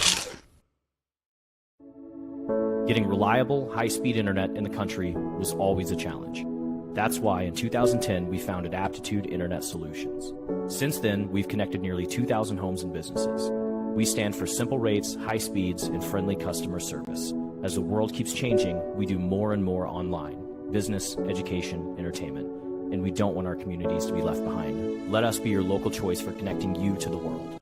Getting reliable, high-speed internet in the country was always a challenge. That's why in 2010 we founded Aptitude Internet Solutions. Since then, we've connected nearly 2,000 homes and businesses. We stand for simple rates, high speeds, and friendly customer service. As the world keeps changing, we do more and more online: business, education, entertainment. And we don't want our communities to be left behind. Let us be your local choice for connecting you to the world.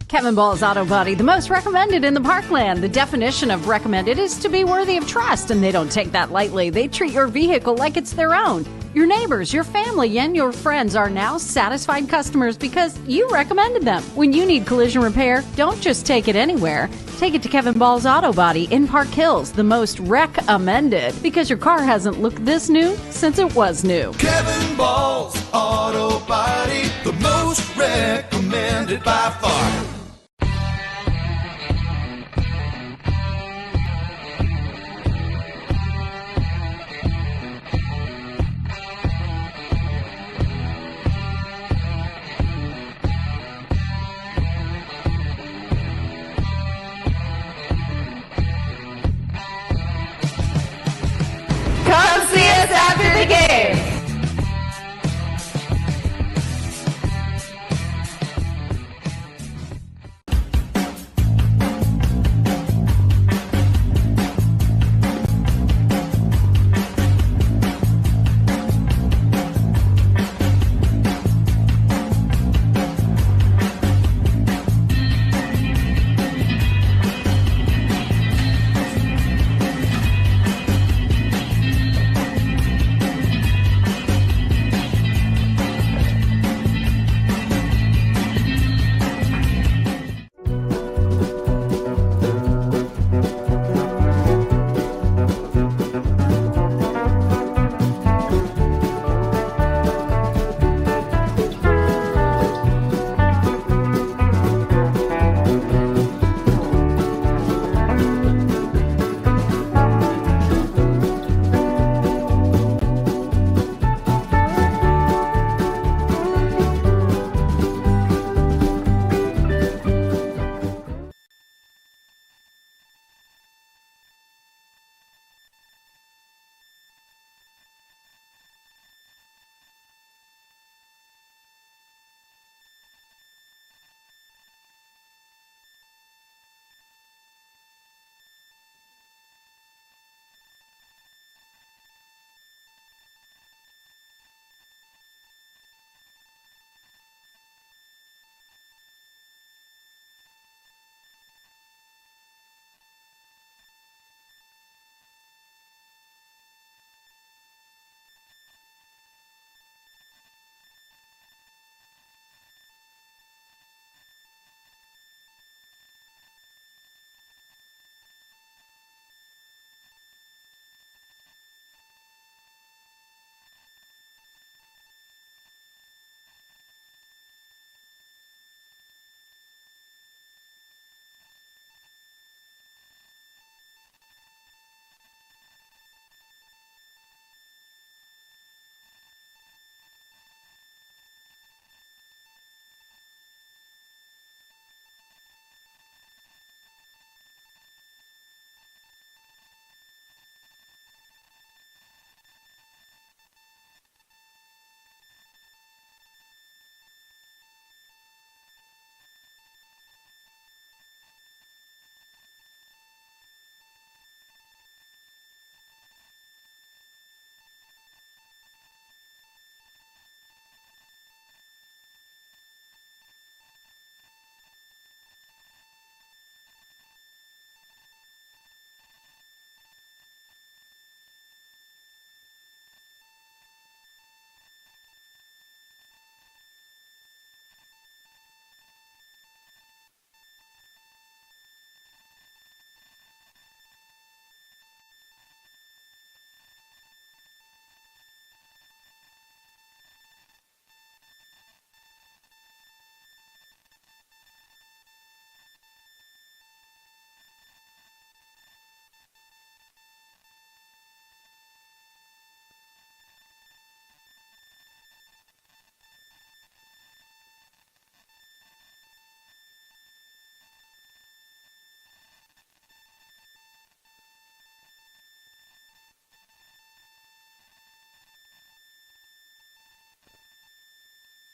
Kevin Ball's Auto Body, the most recommended in the Parkland. The definition of recommended is to be worthy of trust, and they don't take that lightly. They treat your vehicle like it's their own. Your neighbors, your family, and your friends are now satisfied customers because you recommended them. When you need collision repair, don't just take it anywhere. Take it to Kevin Ball's Auto Body in Park Hills, the most recommended, because your car hasn't looked this new since it was new. Kevin Ball's Auto Body, the most recommended by far. Come see us after the game.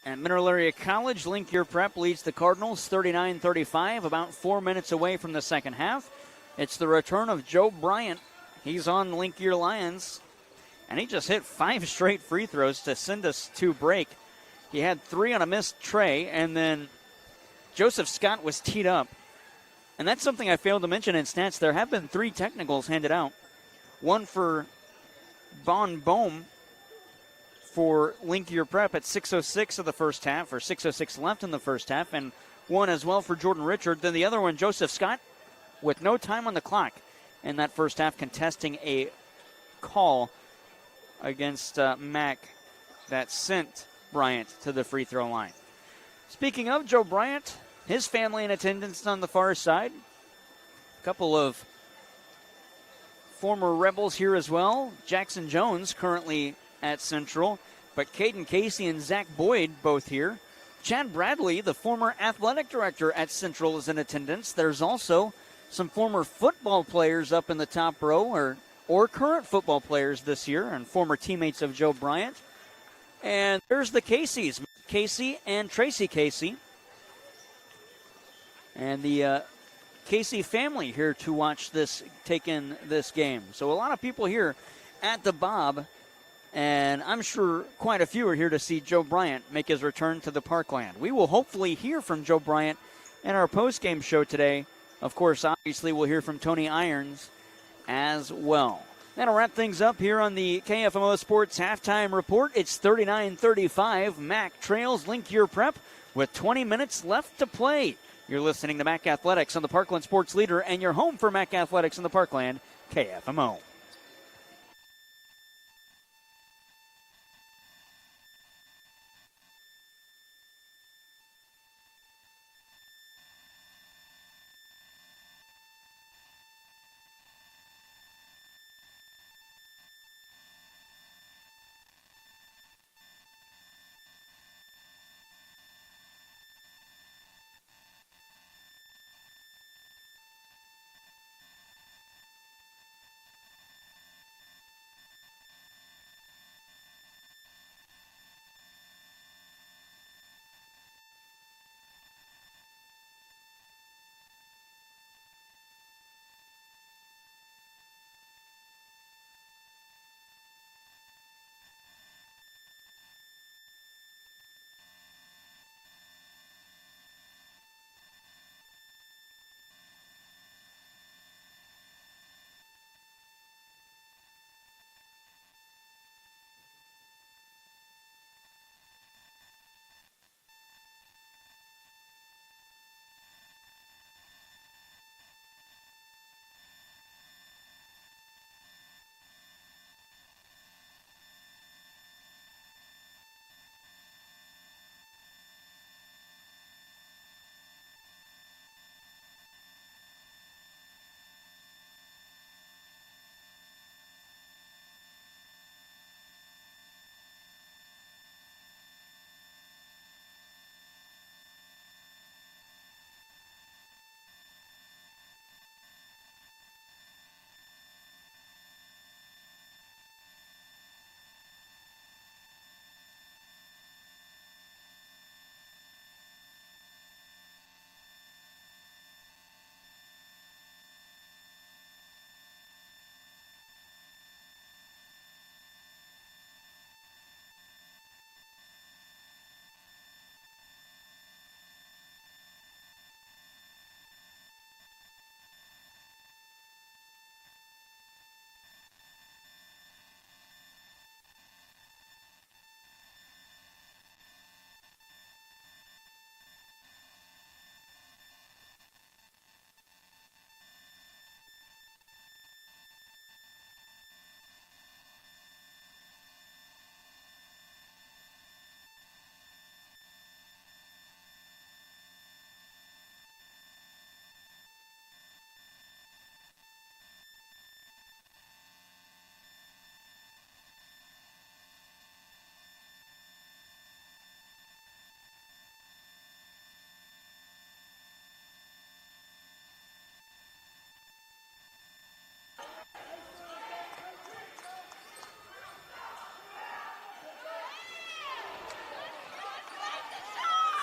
At Mineral Area College, Lincoln Prep leads the Cardinals 39-35, about 4 minutes away from the second half. It's the return of Joe Bryant. He's on Lincoln Lions, and he just hit 5 straight free throws to send us to break. He had 3 on a missed tray, and then Joseph Scott was teed up. And that's something I failed to mention in stats. There have been 3 technicals handed out. One for Bon Bohm for Lincoln Prep at 6:06 of the first half, or 6:06 left in the first half, and one as well for Jordan Richard. Then the other one, Joseph Scott, with no time on the clock in that first half, contesting a call against Mack that sent Bryant to the free throw line. Speaking of Joe Bryant, his family in attendance on the far side. A couple of former Rebels here as well. Jackson Jones currently at Central, but Caden Casey and Zach Boyd both here. Chad Bradley, the former athletic director at Central, is in attendance. There's also some former football players up in the top row, or current football players this year, and former teammates of Joe Bryant. And there's the Caseys, Casey and Tracy Casey. And the Casey family here to watch this, take in this game. So a lot of people here at the Bob, and I'm sure quite a few are here to see Joe Bryant make his return to the Parkland. We will hopefully hear from Joe Bryant in our postgame show today. Of course, obviously, we'll hear from Tony Irons as well. That'll wrap things up here on the KFMO Sports Halftime Report. It's 39-35. Mack trails Lincoln Prep with 20 minutes left to play. You're listening to Mack Athletics on the Parkland Sports Leader, and your home for Mack Athletics in the Parkland, KFMO.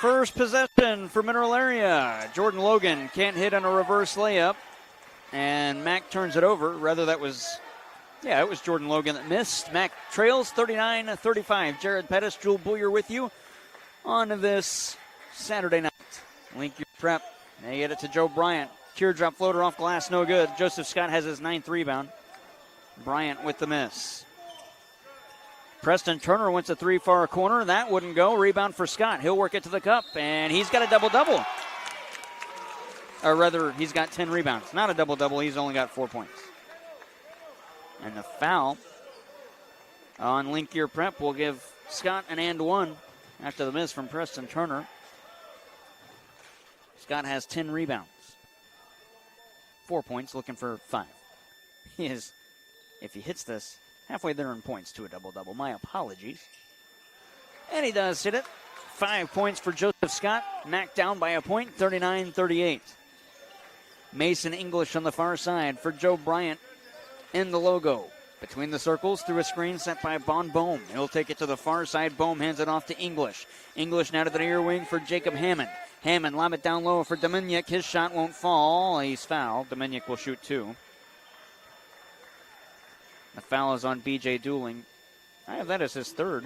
First possession for Mineral Area. Jordan Logan can't hit on a reverse layup, and Mack turns it over. Rather, it was Jordan Logan that missed. Mack trails 39-35. Jared Pettis, Jewel Booyer with you on this Saturday night. Link your prep. They get it to Joe Bryant. Teardrop floater off glass, no good. Joseph Scott has his 9th rebound. Bryant with the miss. Preston Turner went to 3 far corner. That wouldn't go. Rebound for Scott. He'll work it to the cup, and he's got a double-double. Or rather, he's got 10 rebounds. Not a double-double. He's only got 4 points. And the foul on Link Gear Prep will give Scott an and one after the miss from Preston Turner. Scott has 10 rebounds. 4 points, looking for 5. He is, if he hits this, halfway there in points to a double-double. My apologies. And he does hit it. 5 points for Joseph Scott. Mack down by a point, 39-38. Mason English on the far side for Joe Bryant in the logo. Between the circles, through a screen set by Bon Bohm. He'll take it to the far side. Bohm hands it off to English. English now to the near wing for Jacob Hammond. Hammond lob it down low for Dominic. His shot won't fall. He's fouled. Dominic will shoot 2. The foul is on B.J. Dooling. I have that as his 3rd.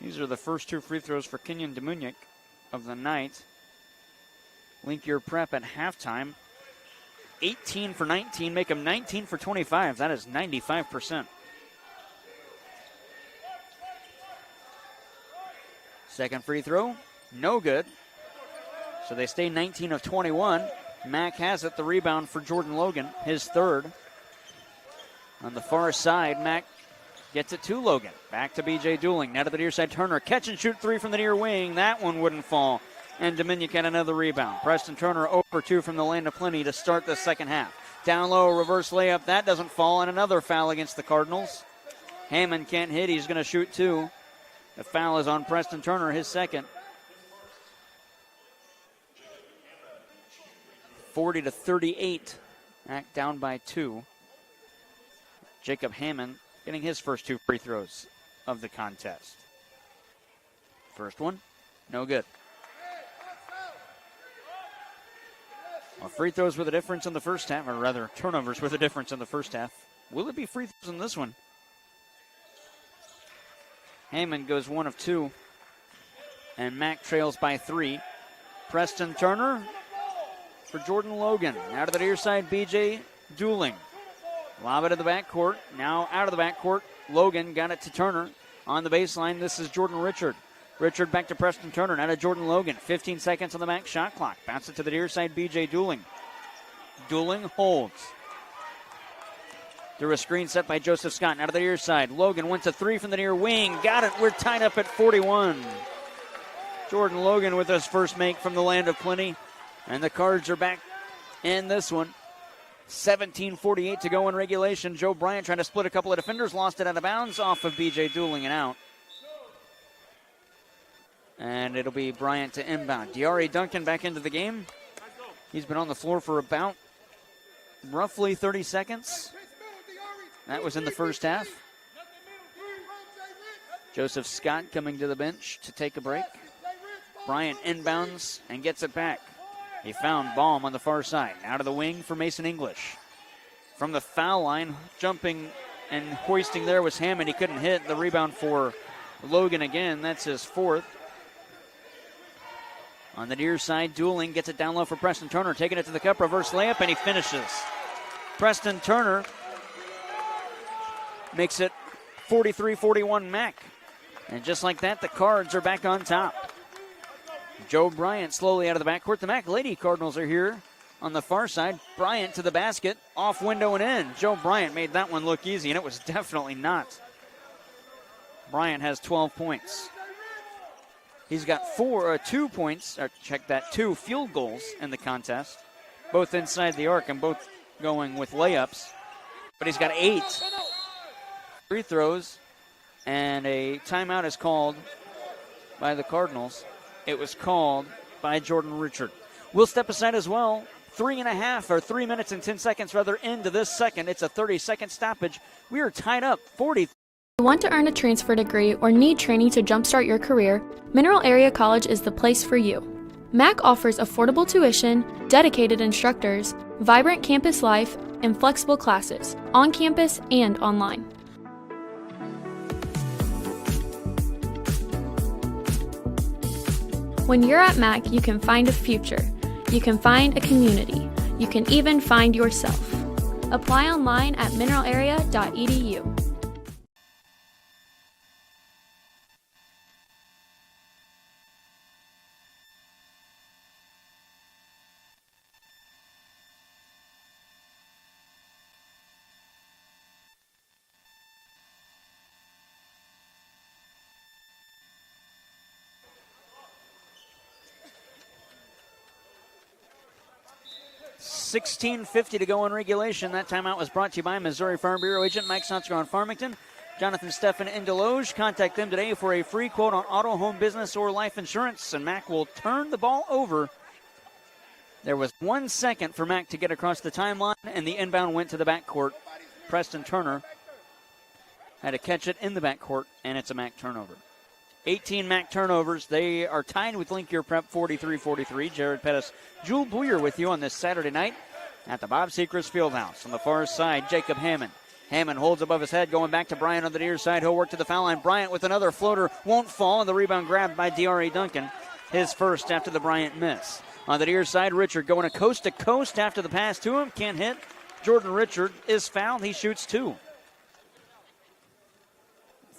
These are the first 2 free throws for Kenyon Dominic of the night. Link your prep at halftime. 18 for 19, make him 19 for 25. That is 95%. Second free throw, no good. So they stay 19 of 21. Mack has it, the rebound for Jordan Logan, his 3rd. On the far side, Mack gets it to Logan. Back to B.J. Dooling, now to the near side. Turner, catch and shoot 3 from the near wing. That one wouldn't fall. And Dominic had another rebound. Preston Turner 0 for 2 from the land of plenty to start the second half. Down low, reverse layup. That doesn't fall. And another foul against the Cardinals. Hammond can't hit. He's going to shoot 2. The foul is on Preston Turner, his 2nd. 40-38. Mack down by 2. Jacob Hammond getting his first 2 free throws of the contest. First one, no good. Well, free throws were the difference in the first half, or rather, turnovers were the difference in the first half. Will it be free throws in this one? Hammond goes 1 of 2, and Mack trails by 3. Preston Turner for Jordan Logan. Out of the near side, B.J. Dooling. Lob it to the backcourt. Now out of the backcourt, Logan got it to Turner. On the baseline, this is Jordan Richard. Richard back to Preston Turner, now to Jordan Logan. 15 seconds on the Mack shot clock. Bounce it to the near side, B.J. Dooling. Dooling holds. Through a screen set by Joseph Scott, now to the near side. Logan went to 3 from the near wing. Got it. We're tied up at 41. Jordan Logan with his first make from the land of plenty. And the Cards are back in this one. 17:48 to go in regulation. Joe Bryant trying to split a couple of defenders. Lost it out of bounds off of B.J. Dooling and out. And it'll be Bryant to inbound. Diari Duncan back into the game. He's been on the floor for about roughly 30 seconds. That was in the first half. Joseph Scott coming to the bench to take a break. Bryant inbounds and gets it back. He found Baum on the far side. Out of the wing for Mason English. From the foul line, jumping and hoisting there was Hammond. He couldn't hit. The rebound for Logan again. That's his 4th. On the near side, Dooling gets it down low for Preston Turner. Taking it to the cup, reverse layup, and he finishes. Preston Turner makes it 43-41 Mack. And just like that, the Cards are back on top. Joe Bryant slowly out of the backcourt. The Mack Lady Cardinals are here on the far side. Bryant to the basket, off window and in. Joe Bryant made that one look easy, and it was definitely not. Bryant has 12 points. He's got 2 points, or check that, 2 field goals in the contest, both inside the arc and both going with layups. But he's got 8 free throws, and a timeout is called by the Cardinals. It was called by Jordan Richard. We'll step aside as well. 3 minutes and 10 seconds into this second. It's a 30-second stoppage. We are tied up 40. you want to earn a transfer degree or need training to jumpstart your career, Mineral Area College is the place for you. MAC offers affordable tuition, dedicated instructors, vibrant campus life, and flexible classes, on campus and online. When you're at MAC, you can find a future, you can find a community, you can even find yourself. Apply online at mineralarea.edu. $16.50 to go in regulation. That timeout was brought to you by Missouri Farm Bureau agent Mike Sonsker on Farmington, Jonathan Steffen in Deloge. Contact them today for a free quote on auto, home, business, or life insurance, and Mac will turn the ball over. There was 1 second for Mac to get across the timeline, and the inbound went to the backcourt. Preston Turner had to catch it in the backcourt, and it's a Mac turnover. 18 MAC turnovers. They are tied with Link Year Prep 43-43. Jared Pettis, Jewel Booyer with you on this Saturday night at the Bob Sechrest Fieldhouse. On the far side, Jacob Hammond. Hammond holds above his head, going back to Bryant on the near side. He'll work to the foul line. Bryant with another floater, won't fall, and the rebound grabbed by D.R.A. Duncan. His first after the Bryant miss. On the near side, Richard going to coast after the pass to him. Can't hit. Jordan Richard is fouled. He shoots two.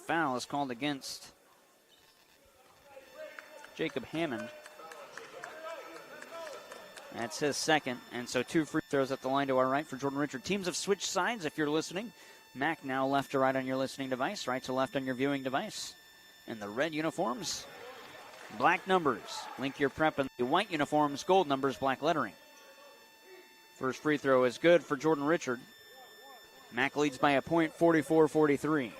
Foul is called against Jacob Hammond. That's his second, and so 2 free throws at the line to our right for Jordan Richard. Teams have switched sides if you're listening. Mac now left to right on your listening device, right to left on your viewing device. In the red uniforms, black numbers. Link Year Prep in the white uniforms, gold numbers, black lettering. First free throw is good for Jordan Richard. Mac leads by a point, 44-43.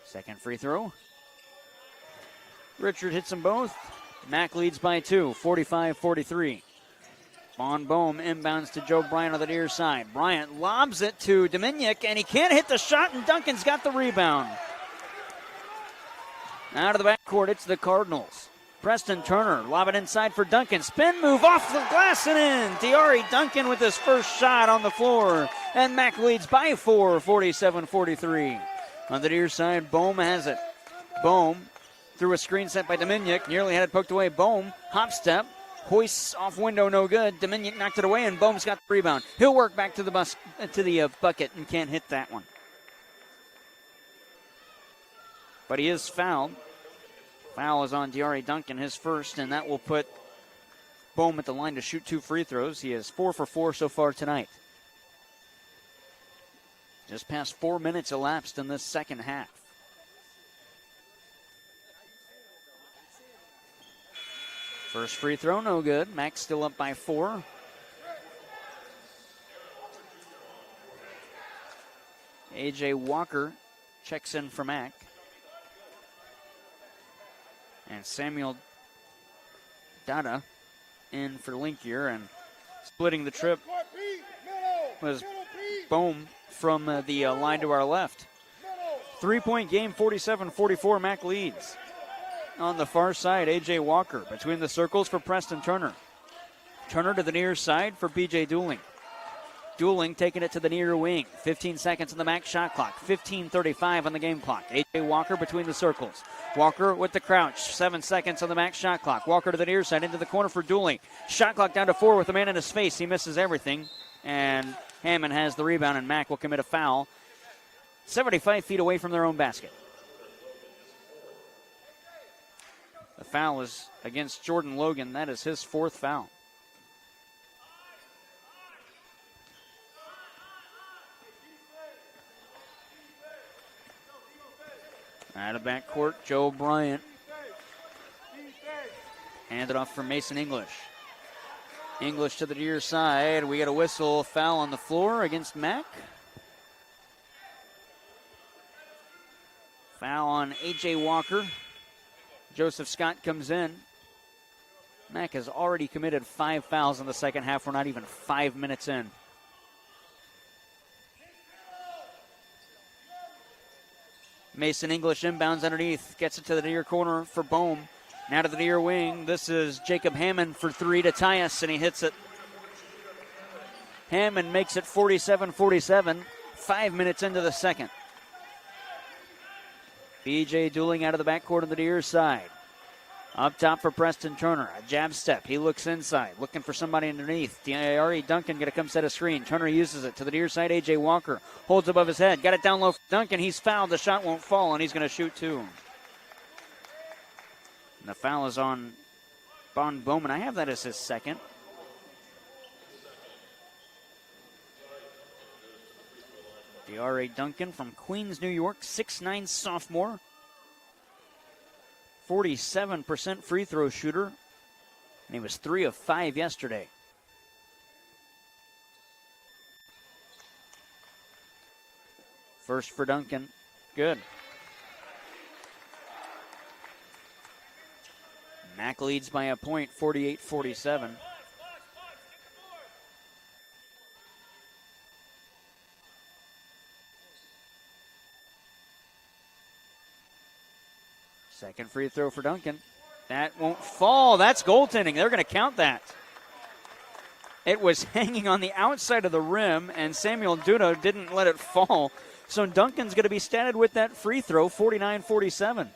Second free throw. Richard hits them both. Mac leads by 2, 45-43. Vaughn Bohm inbounds to Joe Bryant on the near side. Bryant lobs it to Dominic, and he can't hit the shot, and Duncan's got the rebound. Out of the backcourt, it's the Cardinals. Preston Turner, lob it inside for Duncan. Spin move off the glass and in. D.R.A. Duncan with his first shot on the floor, and Mac leads by 4, 47-43. On the near side, Bohm has it. Bohm through a screen set by Dominic. Nearly had it poked away. Bohm, hop step, hoists off window, no good. Dominic knocked it away, and Bohm's got the rebound. He'll work back to the bucket and can't hit that one. But he is fouled. Foul is on D.R.A. Duncan, his first, and that will put Bohm at the line to shoot 2 free throws. He is 4 for 4 so far tonight. Just past 4 minutes elapsed in this second half. First free throw, no good. Mac's still up by 4. A.J. Walker checks in for Mac. And Samuel Dada in for Linkier, and splitting the trip was Bohm from the line to our left. 3-point game, 47-44, Mac leads. On the far side, A.J. Walker between the circles for Preston Turner. Turner to the near side for B.J. Dooling. Dooling taking it to the near wing. 15 seconds on the Mac shot clock. 15:35 on the game clock. A.J. Walker between the circles. Walker with the crouch. 7 seconds on the Mac shot clock. Walker to the near side into the corner for Dooling. Shot clock down to 4 with the man in his face. He misses everything. And Hammond has the rebound, and Mac will commit a foul 75 feet away from their own basket. The foul is against Jordan Logan. That is his 4th foul. Out of backcourt, Joe Bryant. Handed off for Mason English. English to the near side. We got a whistle, foul on the floor against Mac. Foul on A.J. Walker. Joseph Scott comes in. Mack has already committed 5 fouls in the second half. We're not even 5 minutes in. Mason English inbounds underneath. Gets it to the near corner for Bohm. Now to the near wing. This is Jacob Hammond for 3 to tie us, and he hits it. Hammond makes it 47-47. 5 minutes into the second. B.J. Dooling out of the backcourt on the near side. Up top for Preston Turner. A jab step. He looks inside, looking for somebody underneath. D.R.E. Duncan going to come set a screen. Turner uses it to the near side. A.J. Walker holds above his head. Got it down low for Duncan. He's fouled. The shot won't fall, and he's going to shoot 2. And the foul is on Bon Bowman. I have that as his second. D.R.A. Duncan from Queens, New York, 6'9" sophomore. 47% free throw shooter. And he was 3 of 5 yesterday. First for Duncan. Good. Mack leads by a point, 48-47. Second free throw for Duncan. That won't fall. That's goaltending. They're going to count that. It was hanging on the outside of the rim, and Samuel Duda didn't let it fall. So Duncan's going to be statted with that free throw, 49-47.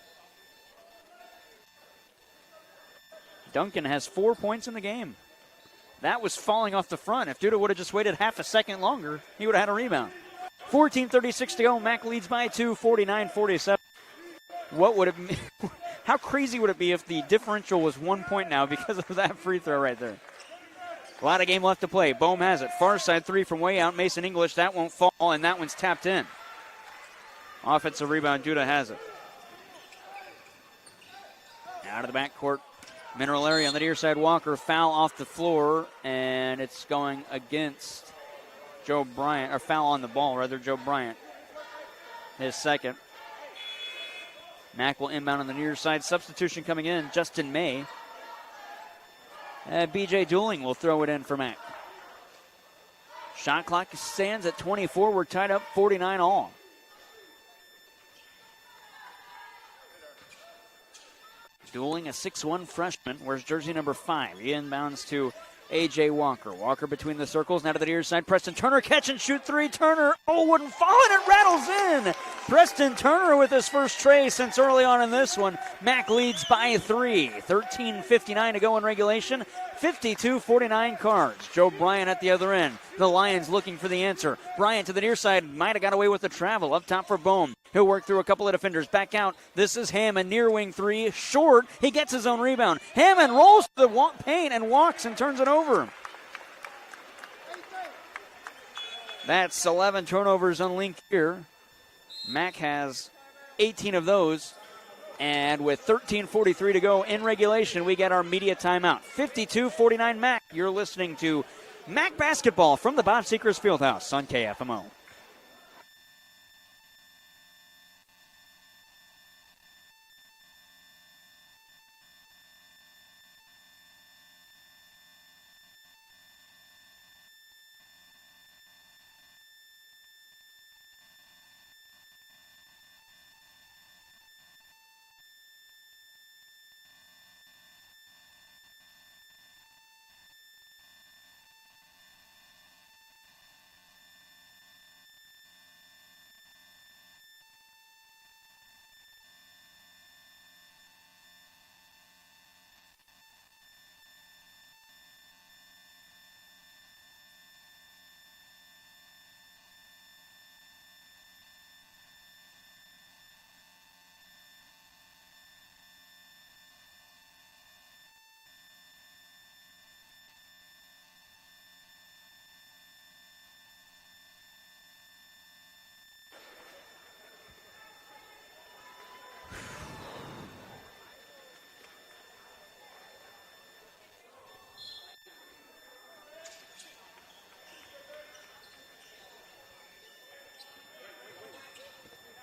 Duncan has 4 points in the game. That was falling off the front. If Duda would have just waited half a second longer, he would have had a rebound. 14:36 to go. Mack leads by 2, 49-47. What would it? How crazy would it be if the differential was 1 point now because of that free throw right there? A lot of game left to play. Bohm has it. Far side 3 from way out. Mason English. That won't fall, and that one's tapped in. Offensive rebound. Duda has it. Out of the backcourt. Mineral area on the near side. Walker. Foul off the floor, and it's going against Joe Bryant. Or foul on the ball, rather, Joe Bryant. His second. Mack will inbound on the near side. Substitution coming in, Justin May. B.J. Dooling will throw it in for Mack. Shot clock stands at 24. We're tied up 49 all. Dooling, a 6'1 freshman, wears jersey number 5. He inbounds to A.J. Walker. Walker between the circles, now to the near side. Preston Turner, catch and shoot 3. Turner, wouldn't fall, and it rattles in. Preston Turner with his first tray since early on in this one. Mack leads by 3. 13:59 to go in regulation. 52-49 Cards. Joe Bryant at the other end. The Lions looking for the answer. Bryant to the near side, might have got away with the travel. Up top for Bohm. He'll work through a couple of defenders. Back out. This is Hammond, near wing 3. Short. He gets his own rebound. Hammond rolls to the paint and walks and turns it over. That's 11 turnovers on Link here. Mack has 18 of those. And with 13:43 to go in regulation, we get our media timeout. 52-49 Mack. You're listening to Mack Basketball from the Bob Sechrest Fieldhouse on KFMO.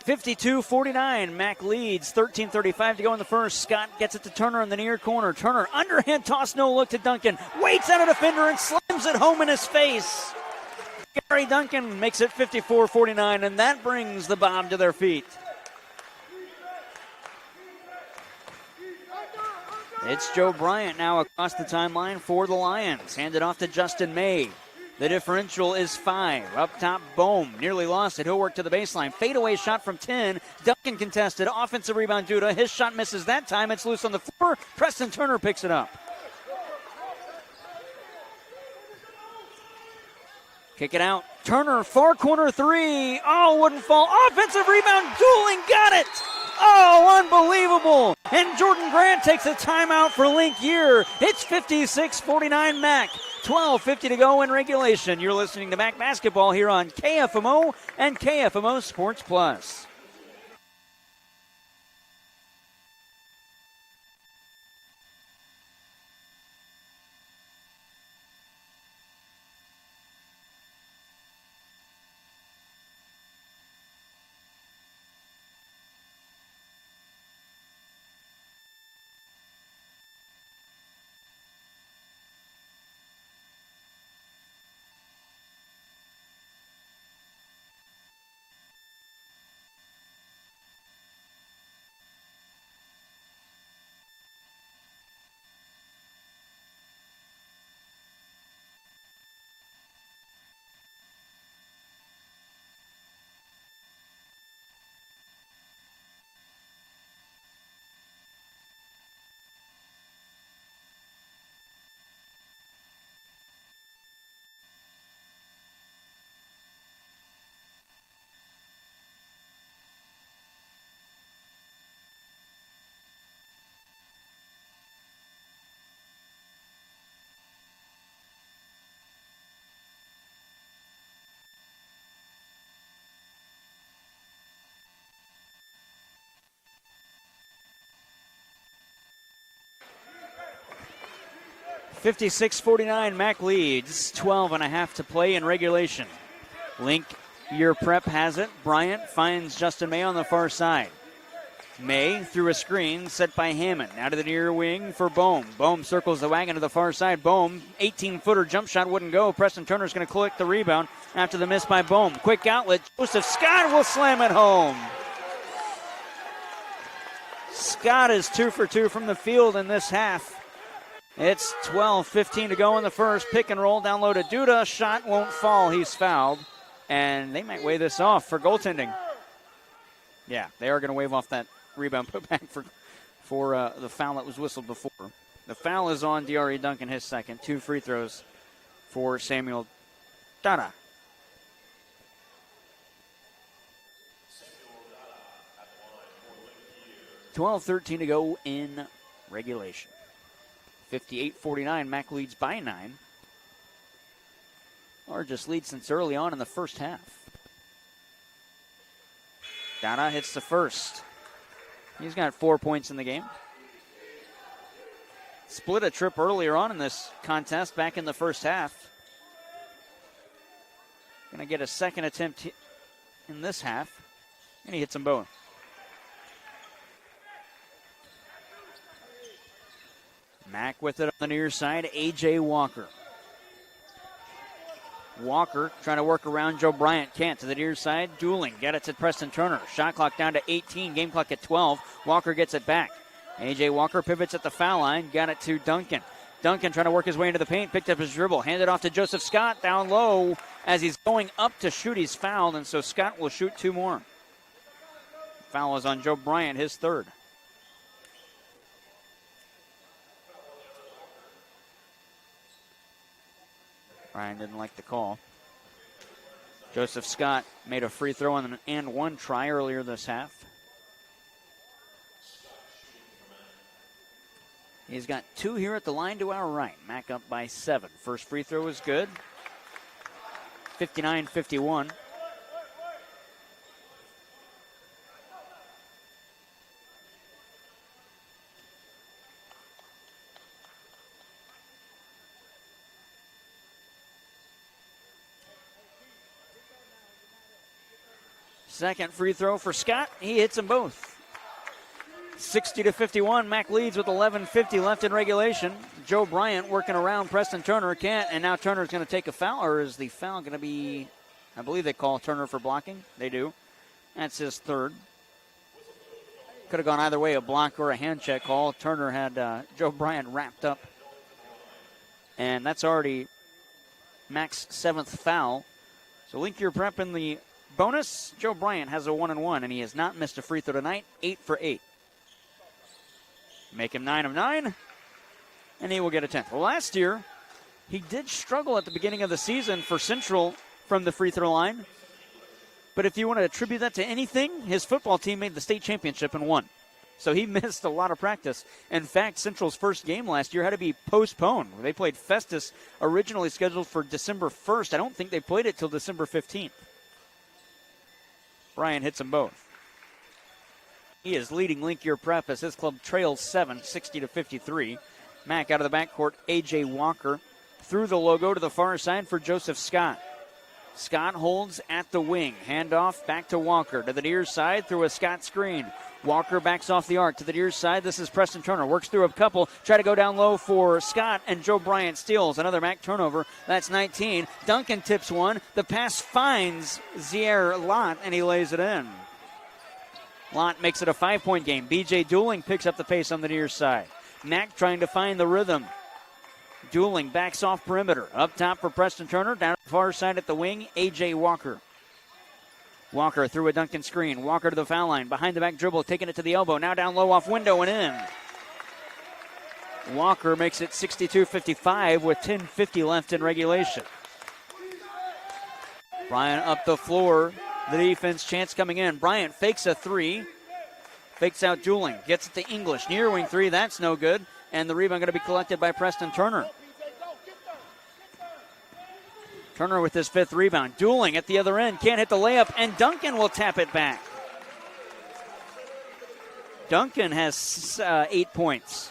52-49, Mac leads, 13:35 to go in the first. Scott gets it to Turner in the near corner. Turner, underhand toss, no look to Duncan. Waits on a defender and slams it home in his face. Gary Duncan makes it 54-49, and that brings the Bob to their feet. It's Joe Bryant now across the timeline for the Lions. Handed off to Justin May. The differential is 5. Up top, Bohm nearly lost it. He'll work to the baseline. Fadeaway shot from 10. Duncan contested. Offensive rebound, Duda. His shot misses that time. It's loose on the floor. Preston Turner picks it up. Kick it out. Turner, far corner 3. Oh, wouldn't fall. Offensive rebound. Dooling got it. Oh, unbelievable. And Jordan Grant takes a timeout for Link Year. It's 56-49 Mac. 12:50 to go in regulation. You're listening to Mac Basketball here on KFMO and KFMO Sports Plus. (56-49) Mac leads. 12.5 to play in regulation. Link Year Prep has it. Bryant finds Justin May on the far side. May through a screen set by Hammond. Now to the near wing for Bohm. Bohm circles the wagon to the far side. Bohm, 18-footer jump shot wouldn't go. Preston Turner's going to collect the rebound after the miss by Bohm. Quick outlet. Joseph Scott will slam it home. Scott is 2 for 2 from the field in this half. It's 12:15 to go in the first. Pick and roll down low to Duda. Shot won't fall. He's fouled. And they might wave this off for goaltending. Yeah, they are going to wave off that rebound putback for the foul that was whistled before. The foul is on DRE Duncan, his second. 2 free throws for Samuel Dada. $12:13 to go in regulation. 58-49, Mac leads by 9. Largest lead since early on in the first half. Dada hits the first. He's got 4 points in the game. Split a trip earlier on in this contest back in the first half. Going to get a second attempt in this half, and he hits them both. Mac with it on the near side, A.J. Walker. Walker trying to work around Joe Bryant. Can't. To the near side, dueling. Get it to Preston Turner. Shot clock down to 18. Game clock at 12. Walker gets it back. A.J. Walker pivots at the foul line. Got it to Duncan. Duncan trying to work his way into the paint. Picked up his dribble. Handed off to Joseph Scott down low. As he's going up to shoot, he's fouled. And so Scott will shoot 2 more. Foul is on Joe Bryant, his third. Ryan didn't like the call. Joseph Scott made a free throw and 1 try earlier this half. He's got 2 here at the line to our right. Mac up by 7. First free throw is good. 59-51. Second free throw for Scott. He hits them both. 60-51. Mac leads with 11:50 left in regulation. Joe Bryant working around Preston Turner. Can't. And now Turner's going to take a foul. Or is the foul going to be, I believe they call Turner for blocking. They do. That's his third. Could have gone either way, a block or a hand check call. Turner had Joe Bryant wrapped up. And that's already Mac's 7th foul. So Lincoln Prep in the bonus. Joe Bryant has a 1-1, and he has not missed a free throw tonight. 8 for 8. Make him 9 of 9, and he will get a 10th. Well, last year, he did struggle at the beginning of the season for Central from the free throw line. But if you want to attribute that to anything, his football team made the state championship and won. So he missed a lot of practice. In fact, Central's first game last year had to be postponed. They played Festus, originally scheduled for December 1st. I don't think they played it till December 15th. Bryant hits them both. He is leading Lincoln Prep as his club trails 7, 60-53. Mac out of the backcourt, A.J. Walker through the logo to the far side for Joseph Scott. Scott holds at the wing. Handoff back to Walker to the near side through a Scott screen. Walker backs off the arc to the near side. This is Preston Turner. Works through a couple. Try to go down low for Scott, and Joe Bryant steals. Another Mac turnover. That's 19. Duncan tips one. The pass finds Zier Lott, and he lays it in. Lott makes it a 5-point game. B.J. Dooling picks up the pace on the near side. Mac trying to find the rhythm. Dooling backs off perimeter. Up top for Preston Turner. Down the far side at the wing, A.J. Walker. Walker through a Duncan screen. Walker to the foul line. Behind the back dribble, taking it to the elbow. Now down low off window and in. Walker makes it 62-55 with 10:50 left in regulation. Bryant up the floor. The defense chance coming in. Bryant fakes a three. Fakes out Dooling. Gets it to English. Near wing three. That's no good. And the rebound going to be collected by Preston Turner. Turner with his 5th rebound. Dooling at the other end. Can't hit the layup. And Duncan will tap it back. Duncan has 8 points.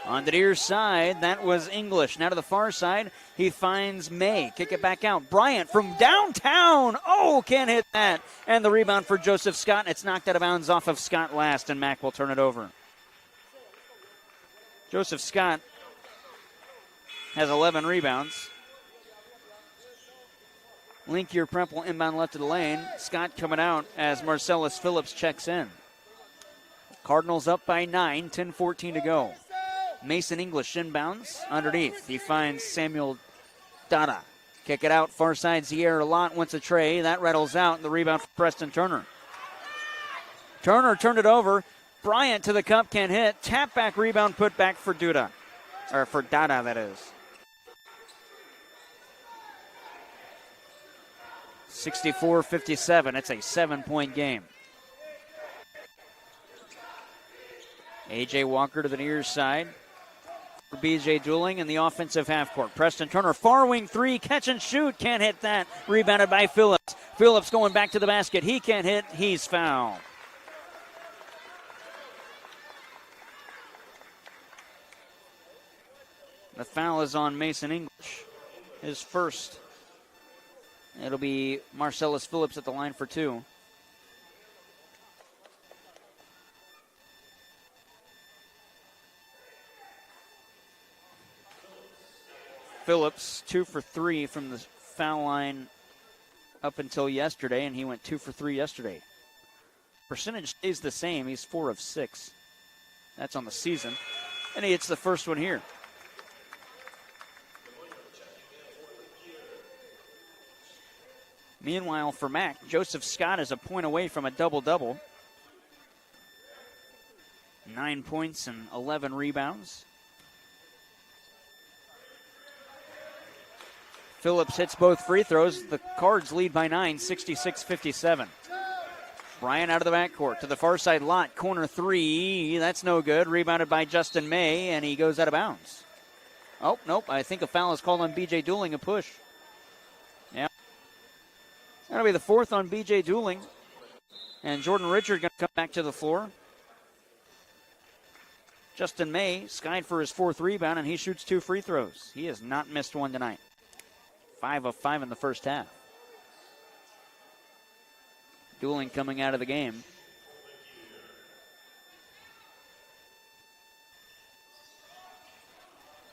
On the near side, that was English. Now to the far side, he finds May. Kick it back out. Bryant from downtown. Oh, can't hit that. And the rebound for Joseph Scott. It's knocked out of bounds off of Scott last, and Mac will turn it over. Joseph Scott has 11 rebounds. Lincoln Prep will inbound left of the lane. Scott coming out as Marcellus Phillips checks in. Cardinals up by 9, 10-14 to go. Mason English inbounds underneath. He finds Samuel Dada. Kick it out, far side. Zier Lott wants a tray. That rattles out, and the rebound for Preston Turner. Turner turned it over. Bryant to the cup, can't hit. Tap back rebound, put back for Duda. Or for Dada, that is. 64-57. It's a 7-point game. A.J. Walker to the near side. For B.J. Dooling in the offensive half court. Preston Turner, far wing three, catch and shoot. Can't hit that. Rebounded by Phillips. Phillips going back to the basket. He can't hit. He's fouled. The foul is on Mason English. His first. It'll be Marcellus Phillips at the line for 2. Phillips 2 for 3 from the foul line up until yesterday, and he went 2 for 3 yesterday. Percentage stays the same. He's 4 of 6. That's on the season. And he hits the first one here. Meanwhile, for Mac, Joseph Scott is a point away from a double-double. 9 points and 11 rebounds. Phillips hits both free throws. The Cards lead by 9, 66-57. Bryant out of the backcourt to the far side. Lott, corner three. That's no good. Rebounded by Justin May, and he goes out of bounds. Oh, nope. I think a foul is called on B.J. Dooling, a push. Yeah. That'll be the 4th on B.J. Dooling. And Jordan Richard going to come back to the floor. Justin May skied for his 4th rebound, and he shoots 2 free throws. He has not missed one tonight. 5 of 5 in the first half. dueling coming out of the game.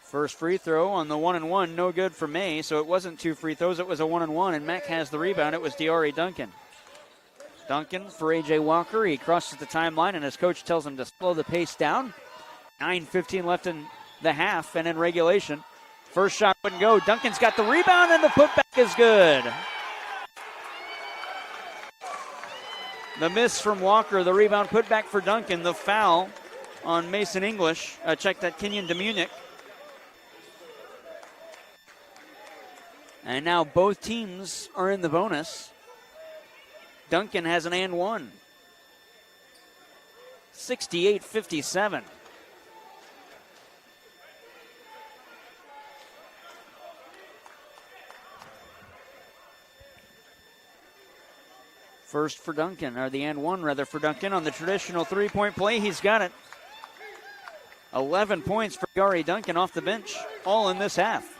First free throw on the 1-and-1, no good for May, so it wasn't 2 free throws, it was a 1-and-1, and Mack has the rebound. It was Diari Duncan. Duncan for A.J. Walker. He crosses the timeline, and his coach tells him to slow the pace down. 9:15 left in the half and in regulation. First shot wouldn't go. Duncan's got the rebound, and the putback is good. The miss from Walker, the rebound putback for Duncan. The foul on Mason English. Check that, Kenyon DeMunick. And now both teams are in the bonus. Duncan has an and one. 68-57. First for Duncan, or the and one rather for Duncan on the traditional three-point play. He's got it. 11 points for Diari Duncan off the bench, all in this half.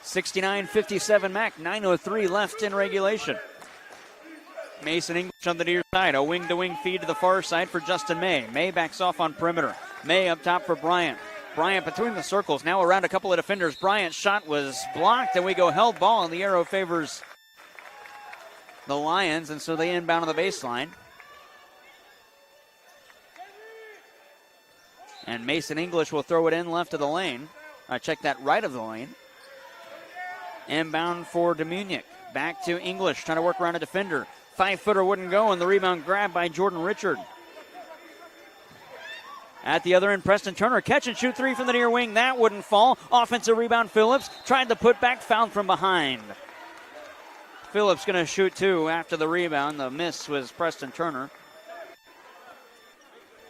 69-57 Mack, 9:03 left in regulation. Mason English on the near side, a wing-to-wing feed to the far side for Justin May. May backs off on perimeter. May up top for Bryant. Bryant between the circles, now around a couple of defenders. Bryant's shot was blocked, and we go held ball, and the arrow favors the Lions, and so they inbound on the baseline. And Mason English will throw it in left of the lane. Check that, right of the lane. Inbound for DeMunick. Back to English, trying to work around a defender. 5-footer wouldn't go, and the rebound grabbed by Jordan Richard. At the other end, Preston Turner, catch and shoot three from the near wing. That wouldn't fall. Offensive rebound, Phillips. Tried to put back, fouled from behind. Phillips going to shoot two after the rebound. The miss was Preston Turner.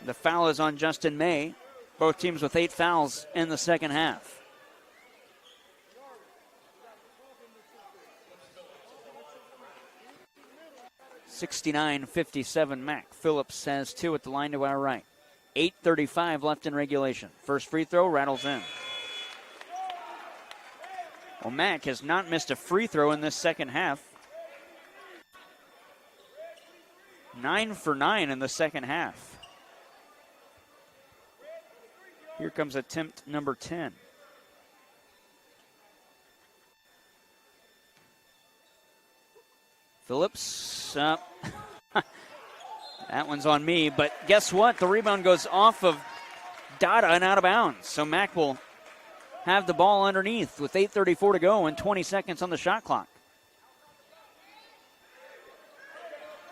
The foul is on Justin May. Both teams with 8 fouls in the second half. (69-57) Mack. Phillips has 2 at the line to our right. 8:35 left in regulation. First free throw rattles in. Well, Mack has not missed a free throw in this second half. 9 for 9 in the second half. Here comes attempt number 10. Phillips, that one's on me, but guess what? The rebound goes off of Dada and out of bounds. So Mack will have the ball underneath with 8:34 to go and 20 seconds on the shot clock.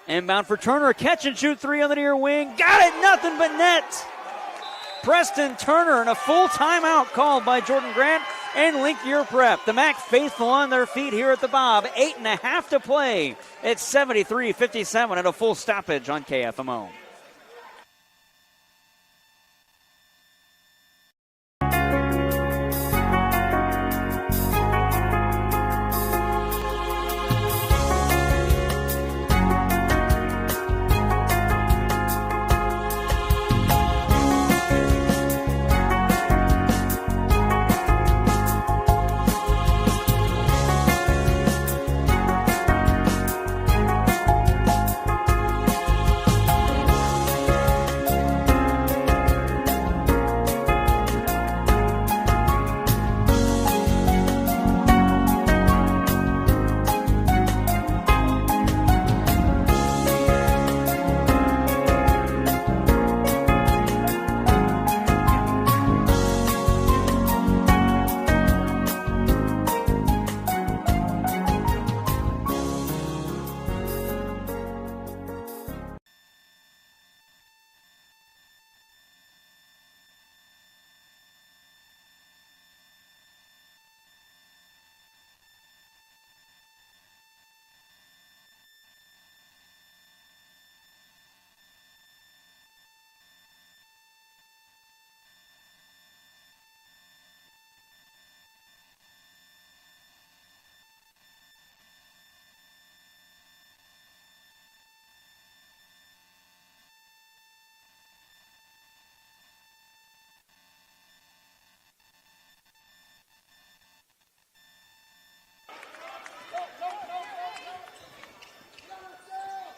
Inbound for Turner, catch and shoot three on the near wing. Got it, nothing but net. Preston Turner and a full timeout called by Jordan Grant and Link Year Prep. The Mack faithful on their feet here at the Bob. 8.5 to play. It's 73-57 and a full stoppage on KFMO.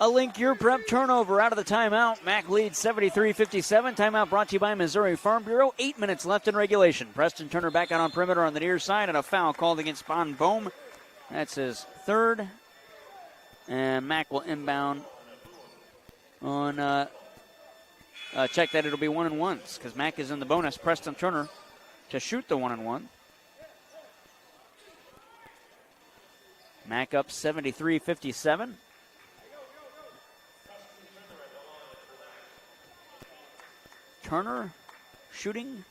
A Link Your Prep turnover out of the timeout. Mac leads 73-57. Timeout brought to you by Missouri Farm Bureau. 8 minutes left in regulation. Preston Turner back out on perimeter on the near side, and a foul called against Bon Bohm. That's his third. And Mac will inbound on, check that it'll be 1-and-1s because Mac is in the bonus. Preston Turner to shoot the 1-and-1. Mac up 73-57. Turner shooting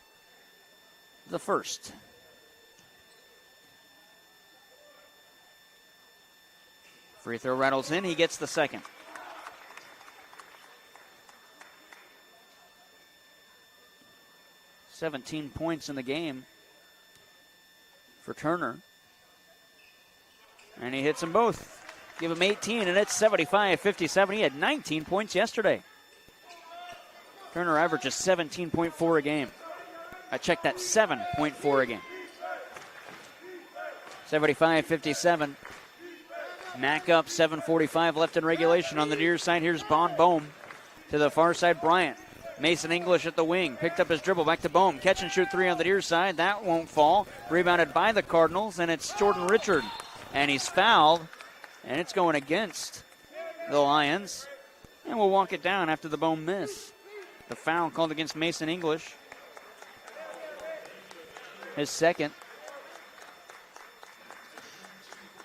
the first. Free throw rattles in. He gets the second. "17 points in the game for Turner. And he hits them both. Give him 18, and it's 75-57. He had 19 points yesterday. Turner averages 17.4 a game. I checked that, 7.4 a game. 75-57. Mac up, 7:45 left in regulation. On the near side, here's Bon Bohm. To the far side, Bryant. Mason English at the wing. Picked up his dribble, back to Bohm. Catch and shoot three on the near side. That won't fall. Rebounded by the Cardinals, and it's Jordan Richard. And he's fouled, and it's going against the Lions. And we'll walk it down after the Bohm miss. The foul called against Mason English. His second.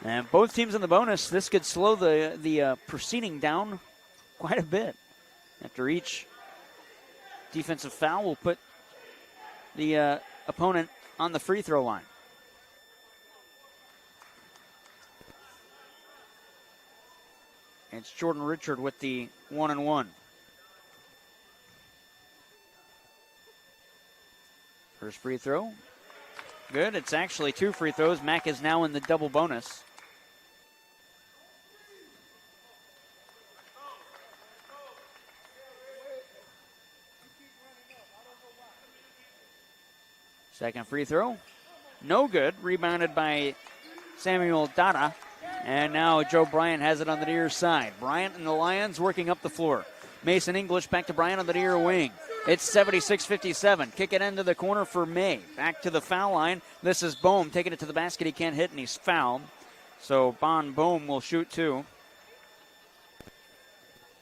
And both teams in the bonus. This could slow the proceeding down quite a bit. After each defensive foul will put the opponent on the free throw line. It's Jordan Richard with the 1-and-1. First free throw. Good. It's actually two free throws. Mac is now in the double bonus. Second free throw. No good. Rebounded by Samuel Dada. And now Joe Bryant has it on the near side. Bryant and the Lions working up the floor. Mason English back to Bryant on the near wing. It's 76-57. Kick it into the corner for May. Back to the foul line. This is Bohm taking it to the basket. He can't hit, and he's fouled. So Bon Bohm will shoot two.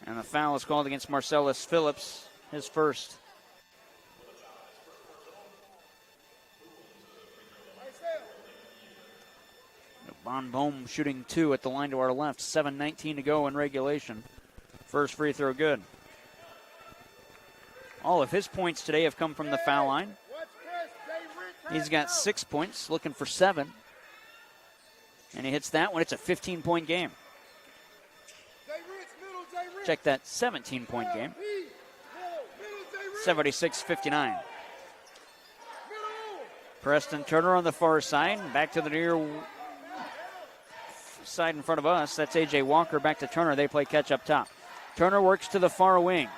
And the foul is called against Marcellus Phillips, his first. Bon Bohm shooting two at the line to our left. 7:19 to go in regulation. First free throw good. All of his points today have come from the foul line. He's got 6 points, looking for 7. And he hits that one. It's a 15-point game. Check that, 17-point game. 76-59. Preston Turner on the far side. Back to the near side in front of us. That's A.J. Walker back to Turner. They play catch up top. Turner works to the far wing.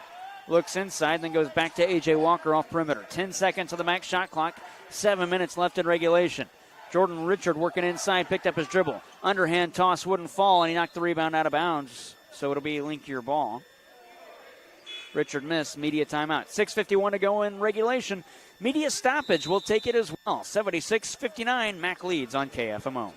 Looks inside, then goes back to A.J. Walker off perimeter. 10 seconds on the max shot clock. 7 minutes left in regulation. Jordan Richard working inside, picked up his dribble. Underhand toss wouldn't fall, and he knocked the rebound out of bounds. So it'll be link your ball. Richard missed. Media timeout. 6:51 to go in regulation. Media stoppage. We'll take it as well. 76-59. Mac leads on KFMO.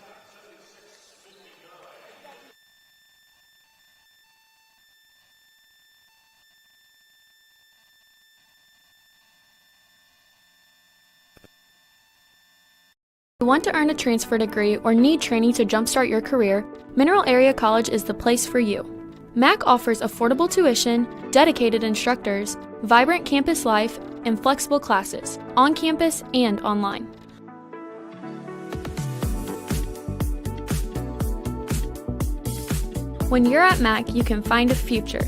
Want to earn a transfer degree or need training to jumpstart your career? Mineral Area College is the place for you. MAC offers affordable tuition, dedicated instructors, vibrant campus life, and flexible classes, on campus and online. When you're at MAC, you can find a future.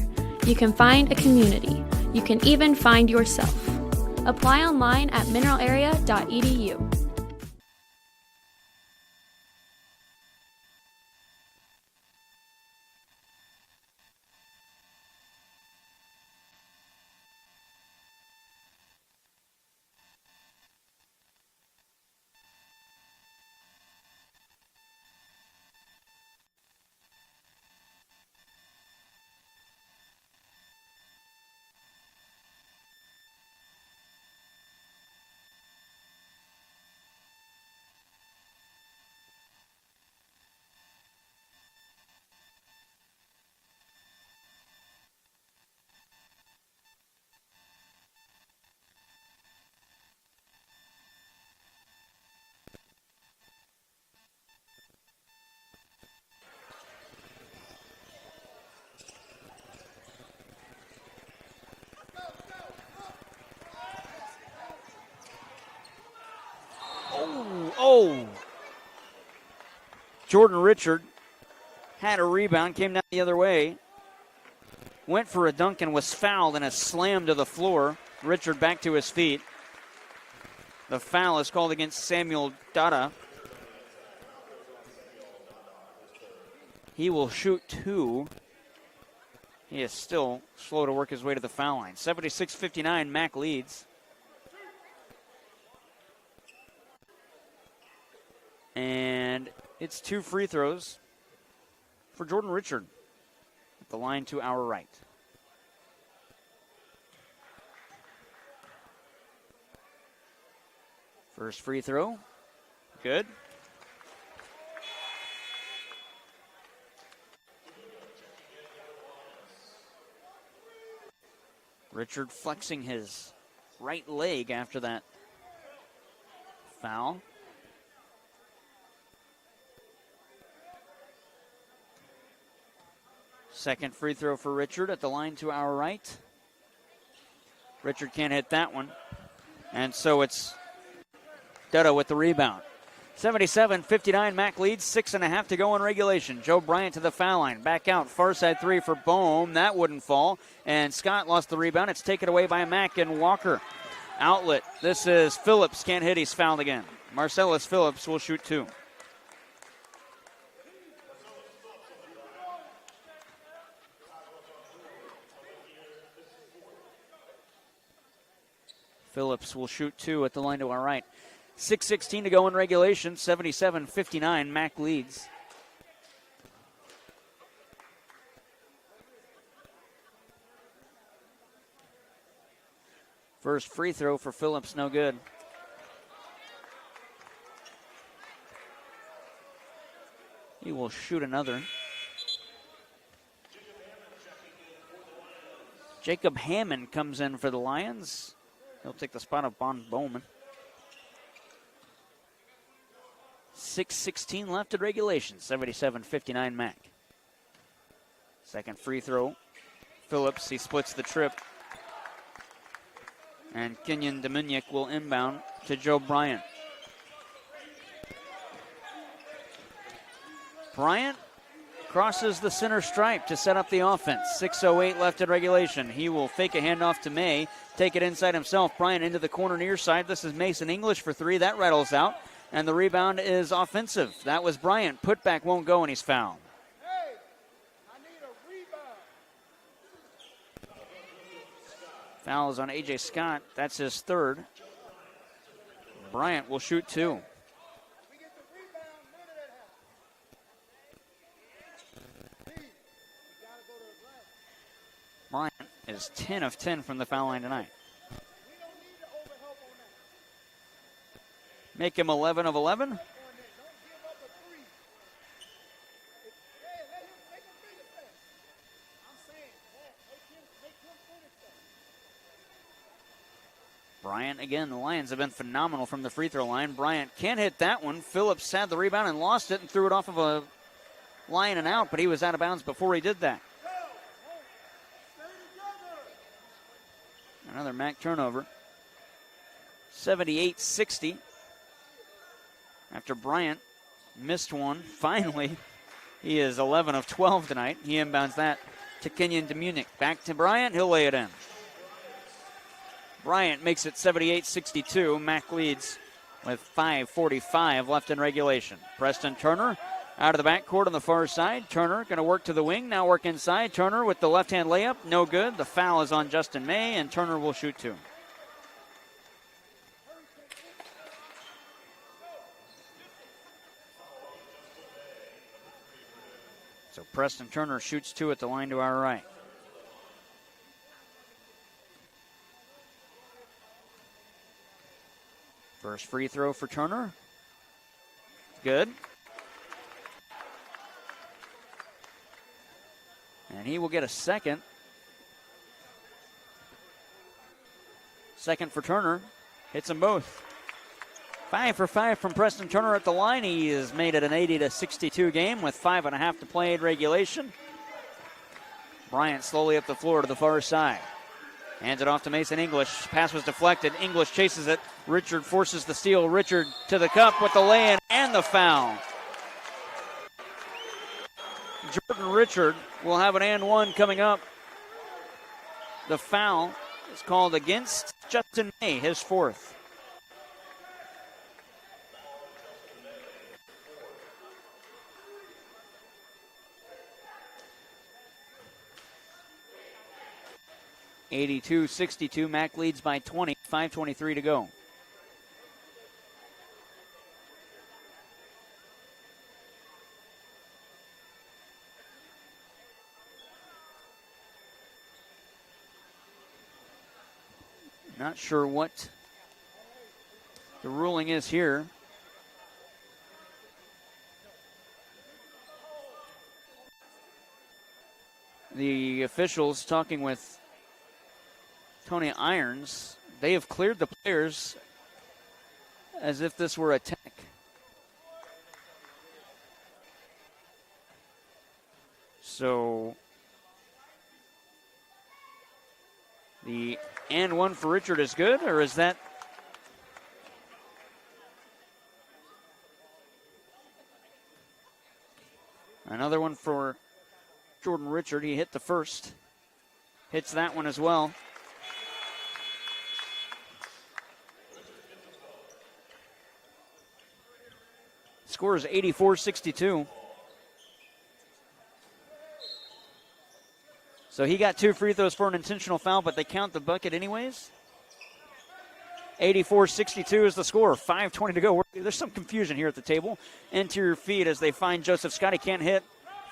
You can find a community. You can even find yourself. Apply online at mineralarea.edu. Oh! Jordan Richard had a rebound, came down the other way, went for a dunk and was fouled and is slammed to the floor. Richard back to his feet. The foul is called against Samuel Dada. He will shoot 2. He is still slow to work his way to the foul line. 76-59, Mac leads. And it's 2 free throws for Jordan Richard at the line to our right. First free throw, good. Richard flexing his right leg after that foul. Second free throw for Richard at the line to our right. Richard can't hit that one. And so it's Dutta with the rebound. 77-59, Mac leads, 6.5 to go in regulation. Joe Bryant to the foul line. Back out, far side 3 for Bohm. That wouldn't fall. And Scott lost the rebound. It's taken away by Mac and Walker. Outlet. This is Phillips. Can't hit. He's fouled again. Marcellus Phillips will shoot 2. Phillips will shoot 2 at the line to our right. 6:16 to go in regulation. 77-59. Mac leads. First free throw for Phillips, no good. He will shoot another. Jacob Hammond comes in for the Lions. He'll take the spot of Bond Bowman. 6:16 left in regulation. 77-59 Mac. Second free throw. Phillips, he splits the trip. And Kenyon Dominic will inbound to Joe Bryant. Bryant crosses the center stripe to set up the offense. 6:08 left in regulation. He will fake a handoff to May, take it inside himself. Bryant into the corner near side. This is Mason English for 3. That rattles out. And the rebound is offensive. That was Bryant. Putback won't go, and he's fouled. Hey, I need a rebound. Foul is on A.J. Scott. That's his 3rd. Bryant will shoot 2. Bryant is 10 of 10 from the foul line tonight. Make him 11 of 11. Bryant, again, the Lions have been phenomenal from the free throw line. Bryant can't hit that one. Phillips had the rebound and lost it and threw it off of a line and out, but he was out of bounds before he did that. Another Mac turnover. 78-60. After Bryant missed one, finally, he is 11 of 12 tonight. He inbounds that to Kenyon Dominic. Back to Bryant. He'll lay it in. Bryant makes it 78-62. Mac leads with 5:45 left in regulation. Preston Turner out of the backcourt on the far side. Turner going to work to the wing. Now work inside. Turner with the left-hand layup. No good. The foul is on Justin May, and Turner will shoot 2. So Preston Turner shoots 2 at the line to our right. First free throw for Turner. Good. And he will get a second. Second for Turner. Hits them both. 5 for 5 from Preston Turner at the line. He has made it an 80-62 game with 5.5 to play in regulation. Bryant slowly up the floor to the far side. Hands it off to Mason English. Pass was deflected. English chases it. Richard forces the steal. Richard to the cup with the lay-in and the foul. Jordan Richard will have an and one coming up. The foul is called against Justin May, his fourth. (82-62). Mac leads by 20. 5:23 to go. Not sure what the ruling is here. The officials talking with Tony Irons, they have cleared the players as if this were a tech. So the and one for Richard is good, or is that another one for Jordan Richard? He hit the first, hits that one as well. Score is 84-62. So he got 2 free throws for an intentional foul, but they count the bucket anyways. 84-62 is the score. 5:20 to go. There's some confusion here at the table. Interior feed as they find Joseph Scott. He can't hit.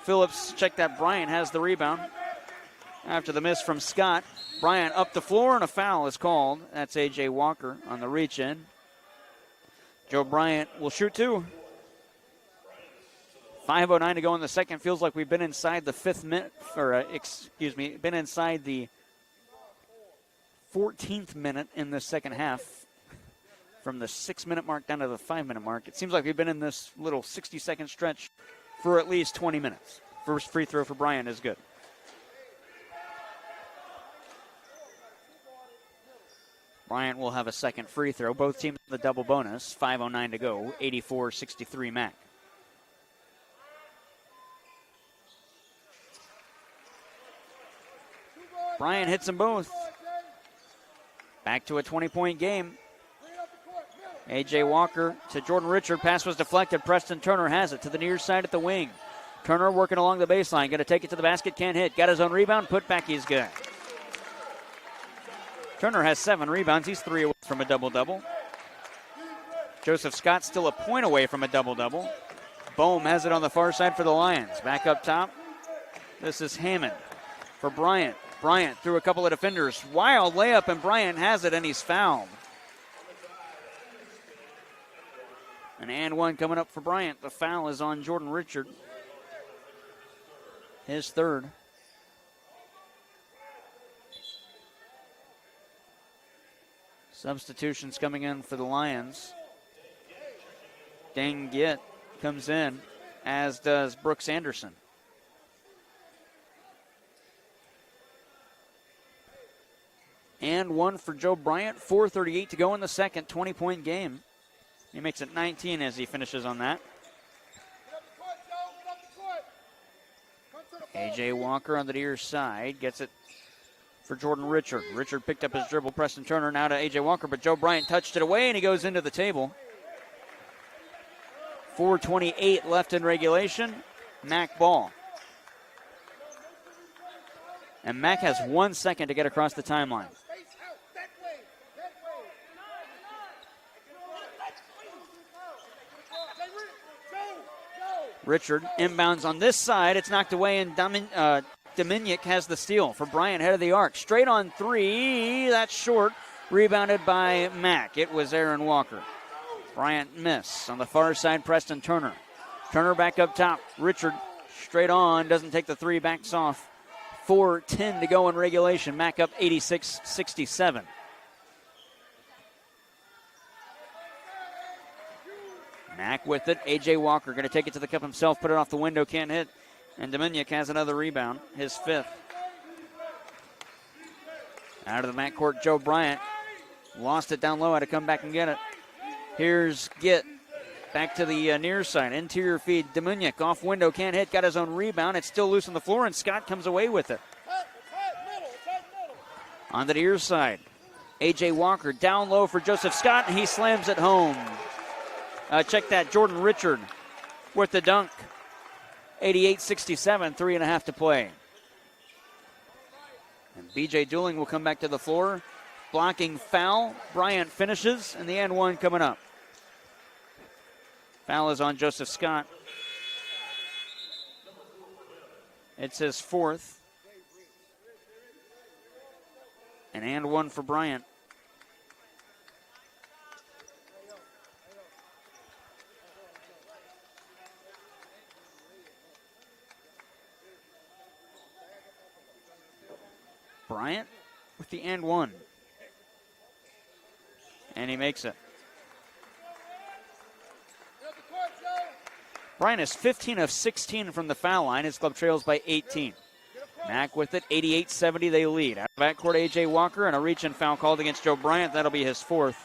Phillips, check that. Bryant has the rebound. After the miss from Scott, Bryant up the floor, and a foul is called. That's A.J. Walker on the reach in. Joe Bryant will shoot 2. 5:09 to go in the second. Feels like we've been inside the been inside the 14th minute in the second half. From the 6-minute mark down to the 5-minute mark. It seems like we've been in this little 60-second stretch for at least 20 minutes. First free throw for Bryant is good. Bryant will have a second free throw. Both teams the double bonus. 5:09 to go. 84-63 Mac. Bryant hits them both. Back to a 20-point game. A.J. Walker to Jordan Richard. Pass was deflected. Preston Turner has it to the near side at the wing. Turner working along the baseline. Going to take it to the basket. Can't hit. Got his own rebound. Put back. He's good. Turner has 7 rebounds. He's 3 away from a double-double. Joseph Scott still a point away from a double-double. Bohm has it on the far side for the Lions. Back up top. This is Hammond for Bryant. Bryant through a couple of defenders. Wild layup, and Bryant has it, and he's fouled. An and one coming up for Bryant. The foul is on Jordan Richard. His third. Substitutions coming in for the Lions. Dang Git comes in, as does Brooks Anderson. And one for Joe Bryant. 4:38 to go in the second. 20-point game. He makes it 19 as he finishes on that. A.J. Walker on the near side gets it for Jordan Richard. Richard picked up his dribble. Preston Turner now to A.J. Walker, but Joe Bryant touched it away, and he goes into the table. 4:28 left in regulation. Mac ball. And Mac has 1 second to get across the timeline. Richard inbounds on this side. It's knocked away, and Dominic has the steal for Bryant, head of the arc. Straight on 3. That's short. Rebounded by Mack. It was Aaron Walker. Bryant miss. On the far side, Preston Turner. Turner back up top. Richard straight on. Doesn't take the 3. Backs off. 4:10 to go in regulation. Mack up 86-67. Mack with it. A.J. Walker going to take it to the cup himself, put it off the window, can't hit. And Dominic has another rebound, his 5th. Out of the backcourt, Joe Bryant. Lost it down low, had to come back and get it. Here's Gitt. Back to the near side. Interior feed. Demunyik off window. Can't hit. Got his own rebound. It's still loose on the floor, and Scott comes away with it. On the near side. A.J. Walker down low for Joseph Scott, and he slams it home. Check that. Jordan Richard with the dunk. 88-67. 3.5 to play. And B.J. Dooling will come back to the floor. Blocking foul. Bryant finishes, and the and one coming up. Foul is on Joseph Scott. It's his fourth. And one for Bryant. Bryant with the and one. And he makes it. Bryant is 15 of 16 from the foul line. His club trails by 18. Mack with it, 88-70 they lead. Out of backcourt, A.J. Walker, and a reach-in foul called against Joe Bryant. That'll be his fourth.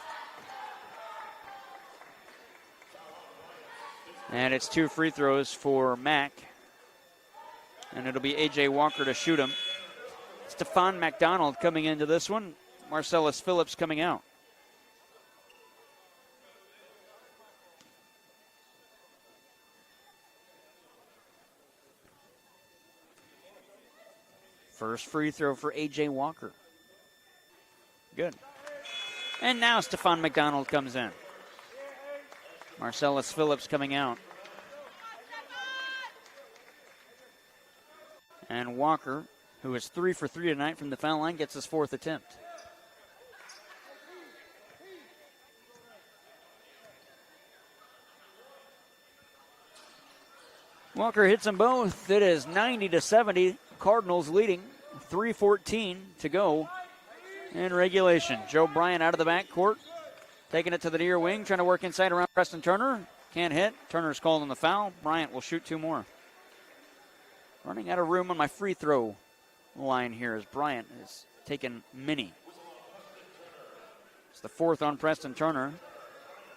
And it's 2 free throws for Mack. And it'll be A.J. Walker to shoot him. Stephon McDonald coming into this one. Marcellus Phillips coming out. First free throw for A.J. Walker. Good. And now Stephon McDonald comes in. Marcellus Phillips coming out. And Walker, who is 3 for 3 tonight from the foul line, gets his fourth attempt. Walker hits them both. It is 90-70. Cardinals leading. 3:14 to go in regulation. Joe Bryant out of the backcourt. Taking it to the near wing. Trying to work inside around Preston Turner. Can't hit. Turner's called on the foul. Bryant will shoot 2 more. Running out of room on my free throw line here as Bryant is taking many. It's the 4th on Preston Turner.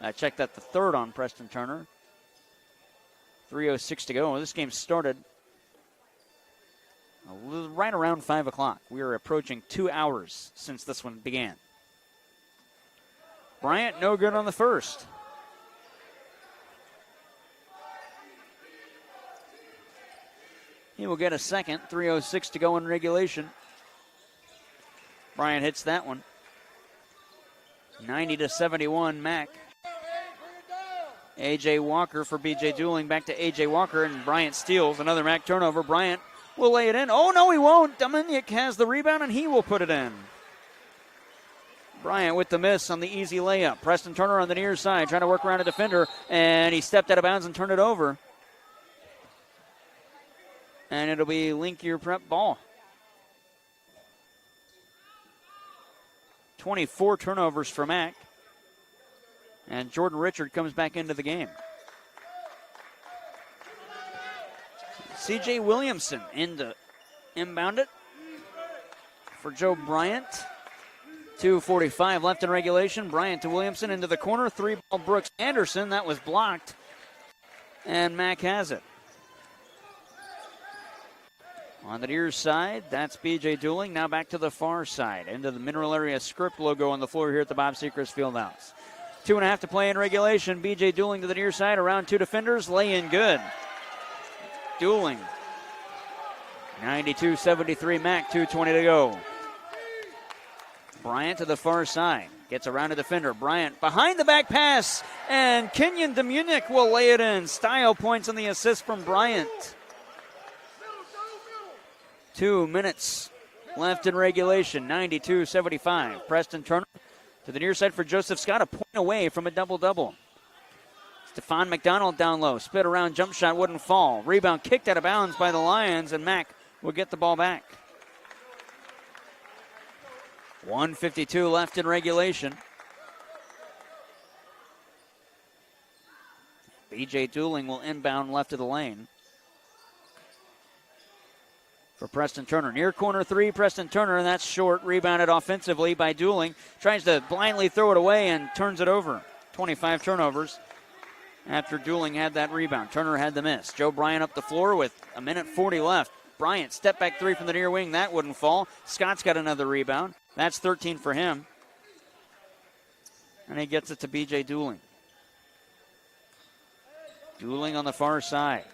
I checked that, the 3rd on Preston Turner. 3:06 to go. This game started right around 5 o'clock. We are approaching 2 hours since this one began. Bryant no good on the first. He will get a second. 3:06 to go in regulation. Bryant hits that one. 90-71 Mack. A.J. Walker for B.J. Dooling. Back to A.J. Walker, and Bryant steals. Another Mack turnover. Bryant will lay it in. Oh, no, he won't. Dominic has the rebound, and he will put it in. Bryant with the miss on the easy layup. Preston Turner on the near side trying to work around a defender, and he stepped out of bounds and turned it over. And it'll be Linkier Prep ball. 24 turnovers for Mack. And Jordan Richard comes back into the game. C.J. Williamson in to inbound it for Joe Bryant. 2:45 left in regulation. Bryant to Williamson into the corner. 3-ball Brooks Anderson. That was blocked. And Mack has it. On the near side, that's B.J. Dooling. Now back to the far side. Into the Mineral Area script logo on the floor here at the Bob Sechrest Fieldhouse. 2.5 to play in regulation. B.J. Dooling to the near side. Around 2 defenders. Lay in good. Dooling. 92-73 Mack. 2:20 to go. Bryant to the far side. Gets around a defender. Bryant behind the back pass. And Kenyon Demunyik will lay it in. Style points on the assist from Bryant. 2 minutes left in regulation. 92-75. Preston Turner to the near side for Joseph Scott. A point away from a double-double. Stephon McDonald down low. Spit around. Jump shot wouldn't fall. Rebound kicked out of bounds by the Lions. And Mack will get the ball back. 1:52 left in regulation. B.J. Dooling will inbound left of the lane. for Preston Turner. Near corner three, Preston Turner, and that's short. Rebounded offensively by Dooling. Tries to blindly throw it away and turns it over. 25 turnovers after Dooling had that rebound. Turner had the miss. Joe Bryant up the floor with 1:40 left. Bryant, step back three from the near wing. That wouldn't fall. Scott's got another rebound. That's 13 for him. And he gets it to B.J. Dooling. Dooling on the far side.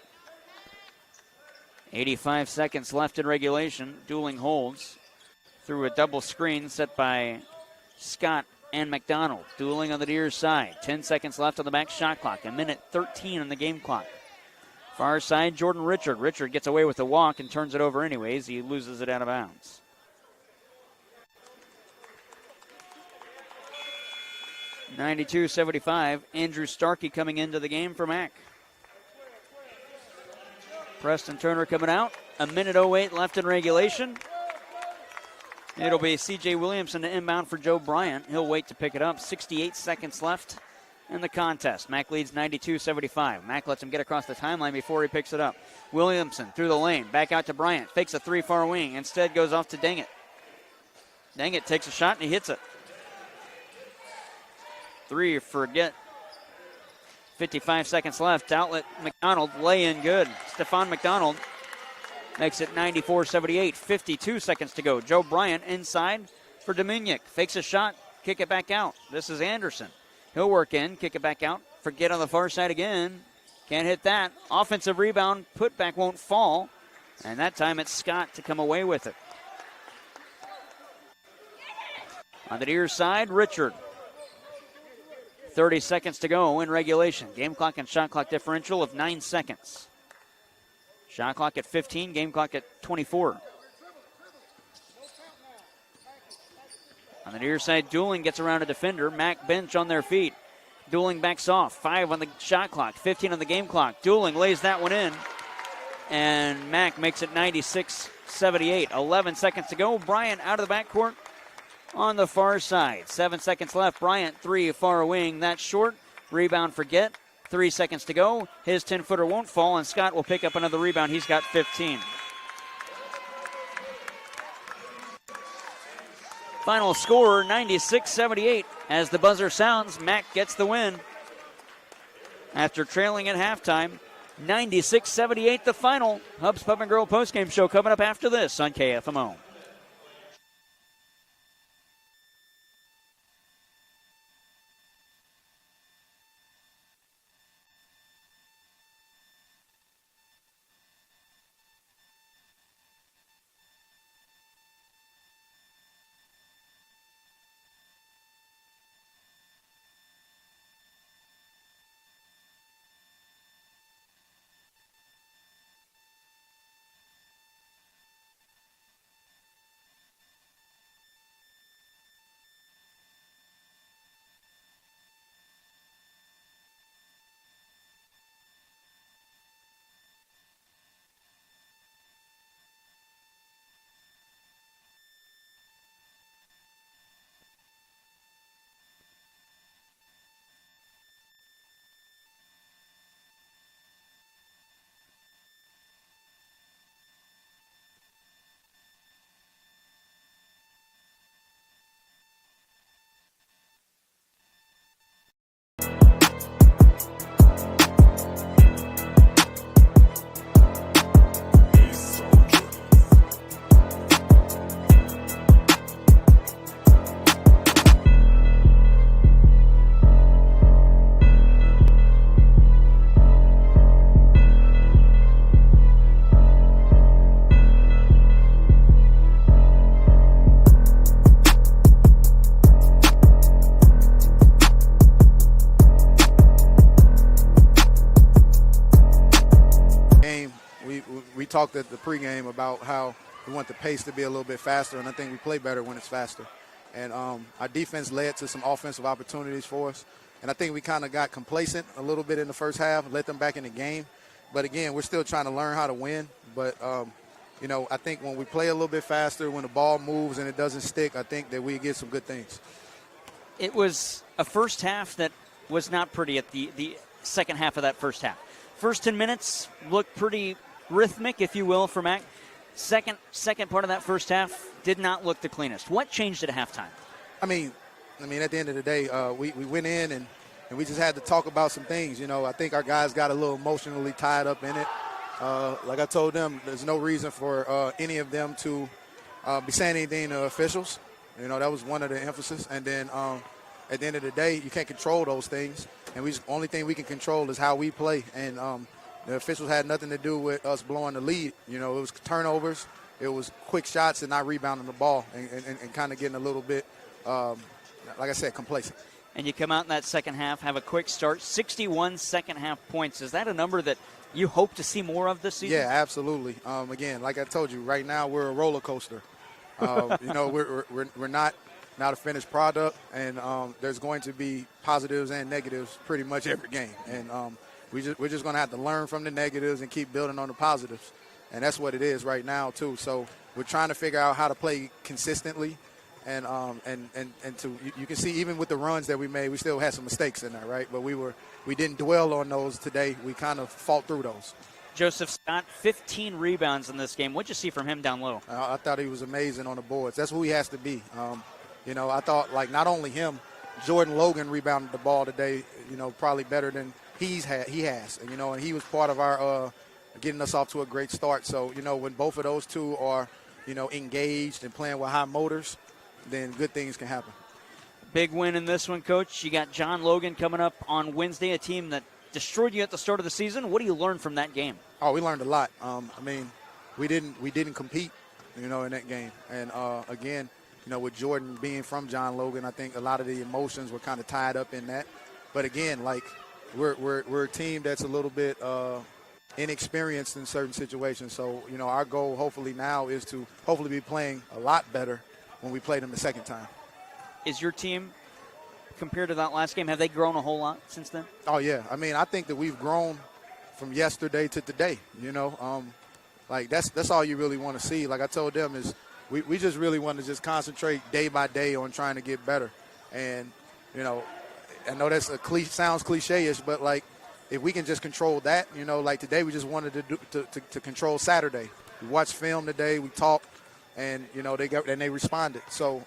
85 seconds left in regulation. Dooling holds through a double screen set by Scott and McDonald. Dooling on the near side. 10 seconds left on the back shot clock. 1:13 on the game clock. Far side, Jordan Richard. Richard gets away with the walk and turns it over anyways. He loses it out of bounds. (92-75). Andrew Starkey coming into the game for Mac. Preston Turner coming out. 1:08 left in regulation. It'll be C.J. Williamson to inbound for Joe Bryant. He'll wait to pick it up. 68 seconds left in the contest. Mac leads 92-75. Mac lets him get across the timeline before he picks it up. Williamson through the lane. Back out to Bryant. Fakes a three far wing. Instead goes off to Dengett. Dengett takes a shot and he hits it. Three forget. 55 seconds left. Outlet McDonald. Lay in good. Stephon McDonald makes it 94-78. 52 seconds to go. Joe Bryant inside for Dominic. Fakes a shot. Kick it back out. This is Anderson. He'll work in. Kick it back out. Forget on the far side again. Can't hit that. Offensive rebound. Putback won't fall. And that time it's Scott to come away with it. On the near side, Richard. 30 seconds to go in regulation. Game clock and shot clock differential of 9 seconds. Shot clock at 15, game clock at 24. On the near side, Dooling gets around a defender. Mac bench on their feet. Dooling backs off. 5 on the shot clock, 15 on the game clock. Dooling lays that one in. And Mac makes it 96-78. 11 seconds to go. Bryant out of the backcourt on the far side. 7 seconds left. Bryant, three far wing. That's short. Rebound for Get. 3 seconds to go. His 10-footer won't fall, and Scott will pick up another rebound. He's got 15. Final score, 96-78. As the buzzer sounds, Mac gets the win. After trailing at halftime, 96-78 the final. Hubs Pub and Grill postgame show coming up after this on KFMO. We talked at the pregame about how we want the pace to be a little bit faster, and I think we play better when it's faster. And our defense led to some offensive opportunities for us. And I think we kind of got complacent a little bit in the first half, let them back in the game. But, again, we're still trying to learn how to win. But, I think when we play a little bit faster, when the ball moves and it doesn't stick, I think that we get some good things. It was a first half that was not pretty at the second half of that first half. First 10 minutes looked pretty rhythmic, if you will, for Mac. Second part of that first half did not look the cleanest. What changed at halftime? I mean, at the end of the day, we went in and we just had to talk about some things. I think our guys got a little emotionally tied up in it. Like I told them, there's no reason for any of them to be saying anything to officials. That was one of the emphasis. And then at the end of the day, you can't control those things. And only thing we can control is how we play. And the officials had nothing to do with us blowing the lead. It was turnovers. It was quick shots and not rebounding the ball and kind of getting a little bit, like I said, complacent. And you come out in that second half, have a quick start, 61 second half points. Is that a number that you hope to see more of this season? Yeah, absolutely. Again, like I told you, right now we're a roller coaster. We're not a finished product, and there's going to be positives and negatives pretty much every game. And we're just going to have to learn from the negatives and keep building on the positives. And that's what it is right now, too. So we're trying to figure out how to play consistently. And you can see even with the runs that we made, we still had some mistakes in there, right? But we didn't dwell on those today. We kind of fought through those. Joseph Scott, 15 rebounds in this game. What'd you see from him down low? I thought he was amazing on the boards. That's who he has to be. I thought, like, not only him, Jordan Logan rebounded the ball today, probably better than he has. And he was part of our getting us off to a great start. So, when both of those two are, engaged and playing with high motors, then good things can happen. Big win in this one, Coach. You got John Logan coming up on Wednesday, a team that destroyed you at the start of the season. What do you learn from that game? Oh, we learned a lot. We didn't compete, in that game. And again, with Jordan being from John Logan, I think a lot of the emotions were kind of tied up in that. But again, like we're a team that's a little bit inexperienced in certain situations. So our goal hopefully now is to hopefully be playing a lot better when we play them the second time. Is your team, compared to that last game, have they grown a whole lot since then? Oh, yeah. I think that we've grown from yesterday to today, like that's all you really want to see. Like I told them is we just really want to just concentrate day by day on trying to get better. And, I know that's sounds cliche-ish, but like if we can just control that, like today we just wanted to control Saturday. We watched film today, we talked, and they responded. So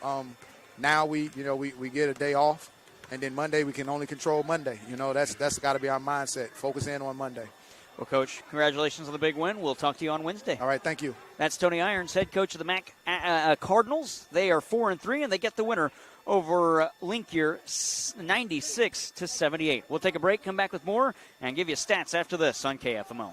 now we get a day off, and then Monday we can only control Monday. That's got to be our mindset. Focus in on Monday. Well, Coach, congratulations on the big win. We'll talk to you on Wednesday. All right, thank you. That's Tony Irons, head coach of the MAC Cardinals. They are 4-3, and they get the winner over Linkier 96-78. We'll take a break, come back with more, and give you stats after this on KFMO.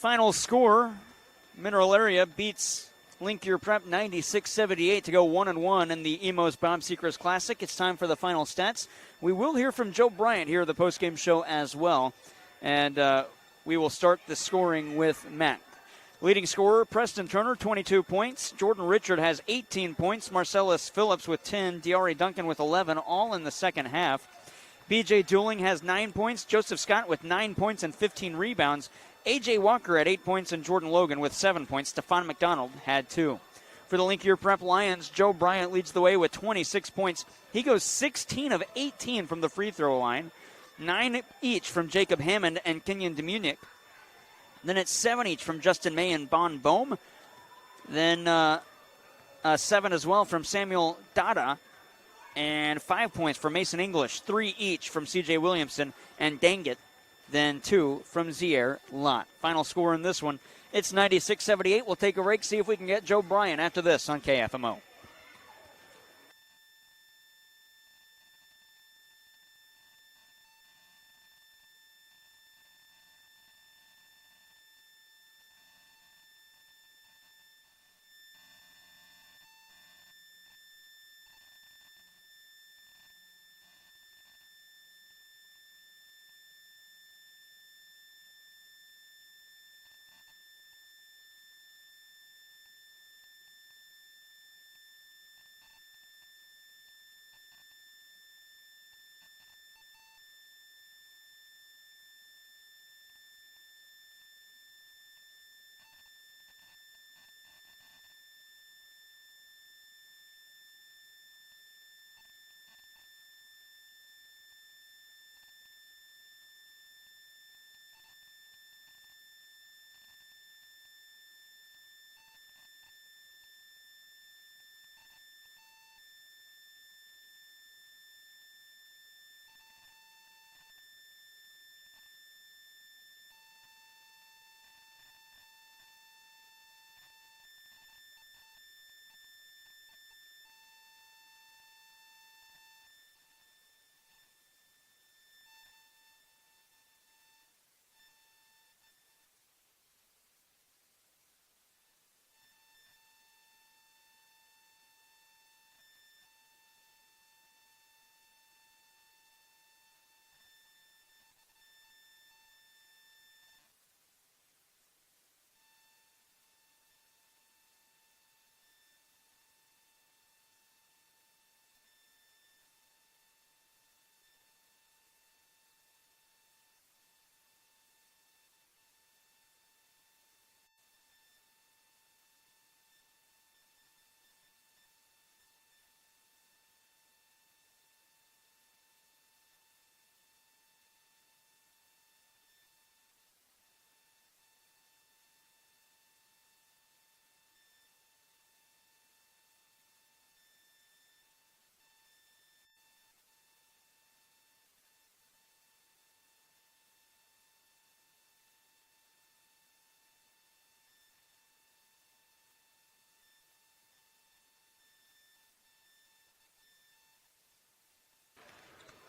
Final score, Mineral Area beats Linkier Prep 96-78 to go 1-1 in the Emos Bob Sechrest Classic. It's time for the final stats. We will hear from Joe Bryant here at the postgame show as well. And we will start the scoring with Matt. Leading scorer, Preston Turner, 22 points. Jordan Richard has 18 points. Marcellus Phillips with 10. Diari Duncan with 11, all in the second half. BJ Dooling has 9 points. Joseph Scott with 9 points and 15 rebounds. A.J. Walker had 8 points and Jordan Logan with 7 points. Stephon McDonald had 2. For the Linkier Prep Lions, Joe Bryant leads the way with 26 points. He goes 16 of 18 from the free throw line. 9 each from Jacob Hammond and Kenyon Demunic. Then it's 7 each from Justin May and Bon Bohm. Then 7 as well from Samuel Dada. And 5 points from Mason English. 3 each from C.J. Williamson and Dangit. Then 2 from Zier Lott. Final score in this one, it's 96-78. We'll take a break, see if we can get Joe Bryant after this on KFMO.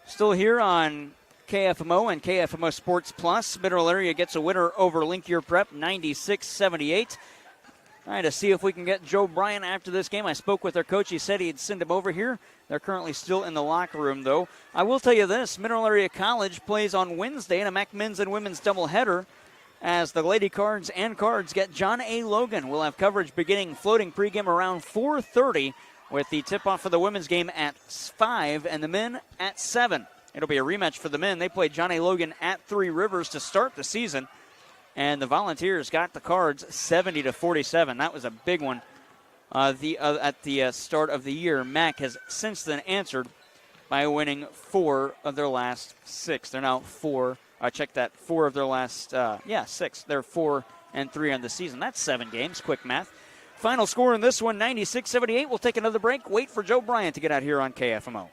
Still here on KFMO and KFMO Sports Plus. Mineral Area gets a winner over Linkier Prep, 96-78. Trying to see if we can get Joe Bryant after this game. I spoke with their coach. He said he'd send him over here. They're currently still in the locker room, though. I will tell you this. Mineral Area College plays on Wednesday in a MAC men's and women's doubleheader as the Lady Cards and Cards get John A. Logan. We'll have coverage beginning floating pregame around 4:30 with the tip-off for the women's game at 5 and the men at 7. It'll be a rematch for the men. They played John A. Logan at Three Rivers to start the season, and the Volunteers got the Cards 70-47. That was a big one at the start of the year. MAC has since then answered by winning 4 of their last 6. They're now 4. I checked that. 4 of their last 6. They're 4-3 on the season. That's 7 games. Quick math. Final score in this one, 96-78. We'll take another break. Wait for Joe Bryant to get out here on KFMO.